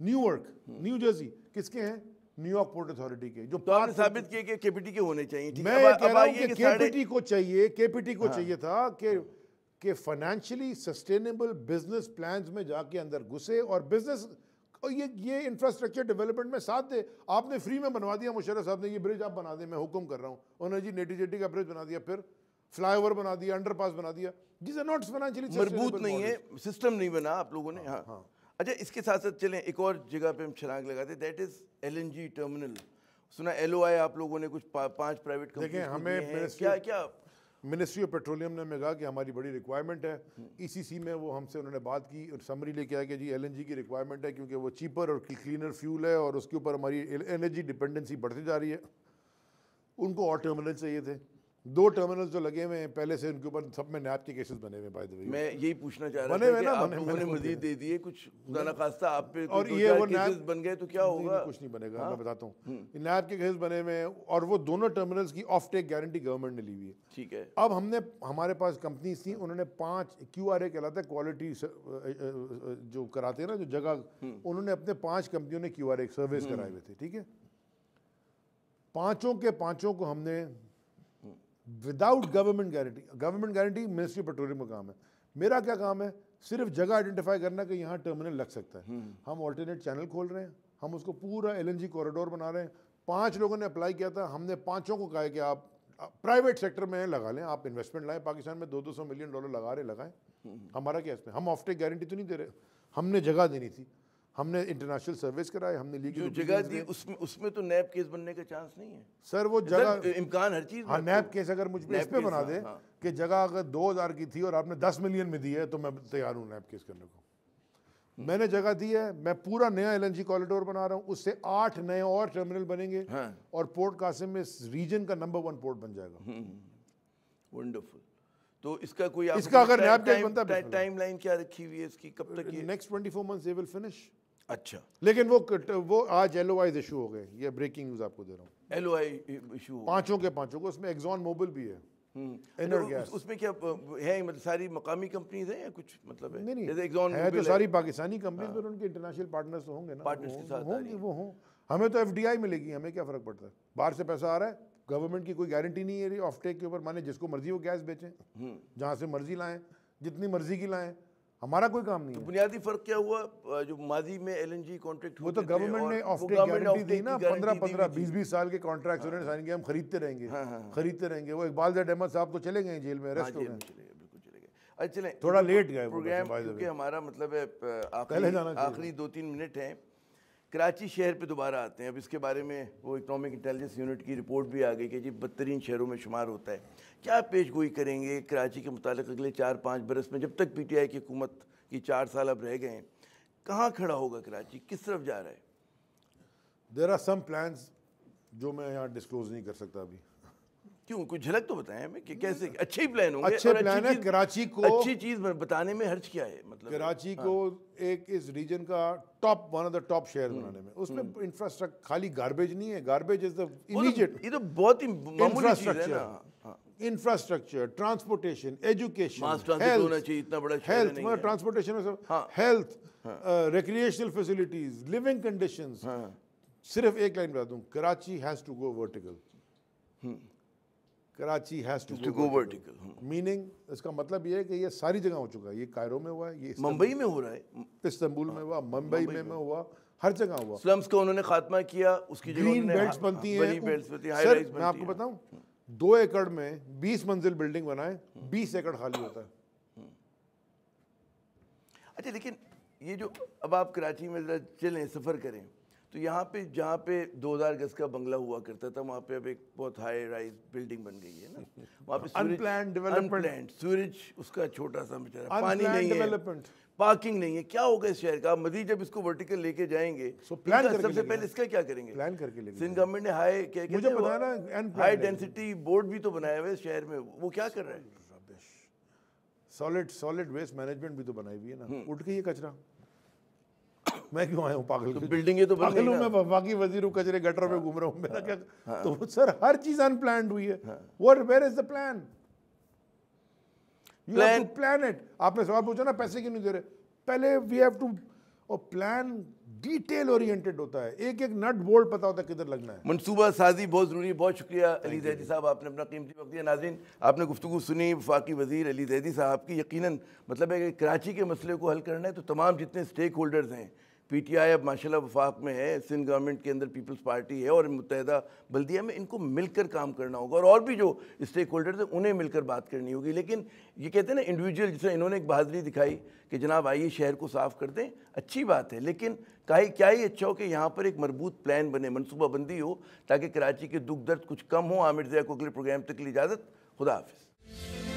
نیو یارک, نیو جرسی کس کے ہیں؟ نیو یارک پورٹ اتھارٹی کے. جو آپ نے ثابت کیا کہ کے پی ٹی کے ہونے چاہیے. میں کہہ رہا ہوں کہ کے پی ٹی کو چاہیے, کے پی ٹی کو چاہیے تھا کہ فائنینشلی سسٹینیبل بزنس پلانز میں جا کے اندر گھسے اور بزنس یہ انفراسٹرکچر ڈیولپمنٹ میں ساتھ دے. آپ نے فری میں بنوا دیا, مشرف صاحب نے یہ برج آپ بنا دیں, میں حکم کر رہا ہوں. انہوں نے جی نیٹی جیٹی کا برج بنا دیا, پھر فلائی اوور بنا دیا, انڈر پاس بنا دیا. دیز آر ناٹ فائنینشلی مربوط نہیں ہے, سسٹم نہیں بنا آپ لوگوں نے. ہاں اچھا اس کے ساتھ ساتھ چلیں ایک اور جگہ پہ ہم چھلانگ لگاتے, that is L N G terminal. سنا ایل او آئی آپ لوگوں نے کچھ 5 پرائیویٹ دیکھیں ہمیں کیا منسٹری آف پیٹرولیم نے ہمیں کہا کہ ہماری بڑی ریکوائرمنٹ ہے. ای سی سی میں وہ ہم سے انہوں نے بات کی اور سمری لے کے آیا کہ جی ایل این جی کی ریکوائرمنٹ ہے کیونکہ وہ چیپر اور کلینر فیول ہے اور اس کے اوپر ہماری انرجی ڈپینڈنسی بڑھتی جا رہی ہے. ان کو اور ٹرمینل چاہیے تھے. 2 ٹرمینل جو لگے ہوئے ہیں پہلے سے ان کے اوپر سب میں نیب کے کیسز بنے ہوئے. بائی دی وے میں یہی پوچھنا چاہ رہا تھا کہ آپ لوگوں نے مزید دے دیے کچھ, خدا نخواستہ آپ پہ اور یہ وہ کیسز بن گئے تو کیا ہوگا؟ کچھ نہیں بنے گا, میں بتاتا ہوں. نیب کے کیسز بنے ہوئے ہیں اور وہ دونوں ٹرمینلز کی آف ٹیک گارنٹی گورنمنٹ نے لی ہوئی ہے. ٹھیک ہے. اب ہمارے پاس کمپنیز تھیں, انہوں نے 5 کیو آر اے کہلاتا ہے کوالٹی جو کراتے ہیں نا جو جگہ, انہوں نے اپنے 5 کمپنیوں نے کیو آر اے سروس کرائے ہوئے تھے. ٹھیک ہے, 5 کو ہم نے without government guarantee ministry petroleum کا کام ہے. میرا کیا کام ہے؟ صرف جگہ آئیڈینٹیفائی کرنا کہ یہاں ٹرمینل لگ سکتا ہے. ہم آلٹرنیٹ چینل کھول رہے ہیں, ہم اس کو پورا ایل این جی کوریڈور بنا رہے ہیں. 5 لوگوں نے اپلائی کیا تھا, ہم نے 5 کو کہا کہ آپ پرائیویٹ سیکٹر میں لگا لیں, آپ انویسٹمنٹ لائیں, پاکستان میں $200 ملین لگائیں. ہمارا کیا اس میں, ہم آف ٹیک گارنٹی تو نہیں دے رہے, ہم نے جگہ دینی تھی, ہم نے انٹرنیشنل سروس کرائے, ہم نے لیگل جگہ دی. اس میں تو نیب کیس بننے کا چانس نہیں ہے سر. وہ جگہ امکان ہر چیز. ہاں نیب کیس اگر مجھ پہ اس پہ بنا دے کہ جگہ اگر 2000 کی تھی اور آپ نے 10 ملین میں دی ہے تو میں تیار ہوں نیب کیس کرنے کو. میں نے جگہ دی ہے, میں پورا نیا ایل این جی کوریڈور بنا رہا ہوں, اس سے 8 نئے اور ٹرمینل بنیں گے اور پورٹ قاسم میں ریجن کا نمبر 1 پورٹ بن جائے گا. ونڈرفل. تو اس کا کوئی اس کا اگر نیب کیس بنتا ہے, ٹائم لائن کیا رکھی ہوئی ہے اس کی, کب تک؟ Next 24 months they will finish. اچھا, لیکن وہ آج ایل او آئی ایشو ہو گئے. یہ بریکنگ نیوز آپ کو دے رہا ہوں. ایل او آئی ایشو 5 کو, اس میں ایگزون موبل بھی ہے. اس میں کیا ہے, مطلب ساری مقامی کمپنیز ہیں یا کچھ مطلب ہے؟ نہیں ہے تو ساری پاکستانی کمپنیز, پر ان کے انٹرنیشنل پارٹنرز تو ہوں گے نا, پارٹنرز کے ساتھ ہوں گے, وہ ہوں. ہمیں تو FDI ملے گی, ہمیں کیا فرق پڑتا ہے, باہر سے پیسہ آ رہا ہے, گورنمنٹ کی کوئی گارنٹی نہیں ہے رہی آف ٹیک کے اوپر, مانے جس کو مرضی وہ گیس بیچیں, جہاں سے مرضی لائیں, جتنی مرضی کی لائیں, ہمارا کوئی کام نہیں ہے. بنیادی فرق کیا ہوا, جو ماضی میں LNG کانٹریکٹ وہ تو گورنمنٹ نے آف ٹیک گارنٹی دی نا, 15-20 سال کے کانٹریکٹس انہوں نے سائن کیے, ہم خریدتے رہیں گے. وہ اقبال زیڈ احمد صاحب تو چلے گئے جیل میں, ریسٹ ہو گئے, چلیں تھوڑا لیٹ گئے پروگرام, کیونکہ ہمارا مطلب ہے آخری 2-3 منٹ ہیں. کراچی شہر پہ دوبارہ آتے ہیں. اب اس کے بارے میں وہ اکنامک انٹیلیجنس یونٹ کی رپورٹ بھی آ گئی کہ جی بدترین شہروں میں شمار ہوتا ہے. کیا پیش گوئی کریں گے کراچی کے متعلق اگلے 4-5 برس میں, جب تک PTI کی حکومت کی 4 سال اب رہ گئے ہیں, کہاں کھڑا ہوگا کراچی, کس طرف جا رہا ہے؟ دیر آر سم پلانس جو میں یہاں ڈسکلوز نہیں کر سکتا ابھی. کیوں, کوئی جھلک تو بتائیں ہمیں کہ کیسے اچھے ہی پلان ہوں گے. اچھے پلان ہے کراچی کو, اچھی چیز بتانے میں حرج کیا ہے, مطلب کراچی کو ایک اس ریجن کا top, one of the top شہر بنانے میں. اس میں انفراسٹرکچر, خالی گاربیج نہیں ہے, گاربیج از دا امیڈیٹ, یہ تو بہت ہی معمولی چیز ہے نا. Infrastructure, transportation, education, transportation, health, recreational facilities, living conditions. صرف ایک لائن بتا دوں, Karachi has to go vertical. Karachi has to go vertical, meaning اس کا مطلب یہ ہے کہ یہ ساری جگہ ہو چکا ہے. یہ کائرو میں ہوا ہے, یہ ممبئی میں ہو رہا ہے, استنبول میں ہوا, ممبئی میں ہوا, ہر جگہ ہوا. سلمز کا انہوں نے خاتمہ کیا, اس کی گرین بیلٹس بنتی ہیں. سر میں آپ کو بتاؤں, 2 ایکڑ میں 20 منزل بلڈنگ بنائے, 20 ایکڑ خالی ہوتا ہے. اچھا لیکن یہ جو اب آپ کراچی میں ذرا چلیں, سفر کریں, تو یہاں پہ جہاں پہ 2000 گز کا بنگلہ ہوا کرتا تھا, وہاں پہ اب ایک بہت ہائی رائز بلڈنگ بن گئی ہے نا. وہاں پہ انپلانڈ ڈیولپمنٹ, سوریج اس کا چھوٹا سا بیچارہ, پانی نہیں ہے, پارکنگ نہیں ہے. کیا ہوگا اس شہر کا مزید جب اس کو ورٹیکل لے کے جائیں گے؟ سب سے پہلے اس کا کیا کریں گے؟ پلان کر کے لے سندھ گورنمنٹ نے ہائی ڈینسٹی بورڈ بھی تو بنایا ہوا ہے شہر میں, وہ کیا کر رہا ہے؟ سالڈ ویسٹ مینجمنٹ بھی تو بنائی ہوئی ہے نا. اٹھ کے یہ کچرا, میں کیوں آیا ہوں پاگل, بلڈنگیں تو بن گئی نا. میں وفاقی وزیر ہوں, کچرے گٹر میں گھوم رہا ہوں, میرا کیا؟ تو سر ہر چیز ان پلانڈ ہوئی ہے. Where is the plan? You have to plan it. آپ نے سوال پوچھا نا پیسے کیوں نہیں دے رہے, پہلے وی ہیو ٹو, اور پلان ڈیٹیل اورینٹڈ ہوتا ہے, ایک ایک نٹ بولٹ پتا ہوتا ہے کدھر لگنا ہے. منصوبہ سازی بہت ضروری ہے. بہت شکریہ علی زیدی صاحب, آپ نے اپنا قیمتی وقت دیا. ناظرین, آپ نے گفتگو سنی وفاقی وزیر علی زیدی صاحب کی. یقیناً مطلب ہے کہ کراچی کے مسئلے کو حل کرنا ہے تو تمام جتنے اسٹیک ہولڈرز ہیں, PTI اب ماشاءاللہ وفاق میں ہے, سندھ گورنمنٹ کے اندر پیپلز پارٹی ہے, اور متحدہ بلدیہ میں, ان کو مل کر کام کرنا ہوگا, اور بھی جو اسٹیک ہولڈرز ہیں انہیں مل کر بات کرنی ہوگی. لیکن یہ کہتے ہیں نا انڈیویجول, جسے انہوں نے ایک بہادری دکھائی کہ جناب آئیے شہر کو صاف کر دیں, اچھی بات ہے, لیکن کیا ہی اچھا ہو کہ یہاں پر ایک مربوط پلان بنے, منصوبہ بندی ہو, تاکہ کراچی کے دکھ درد کچھ کم ہو. عامر ضیاء کو اگلے پروگرام تک کی اجازت. خدا حافظ.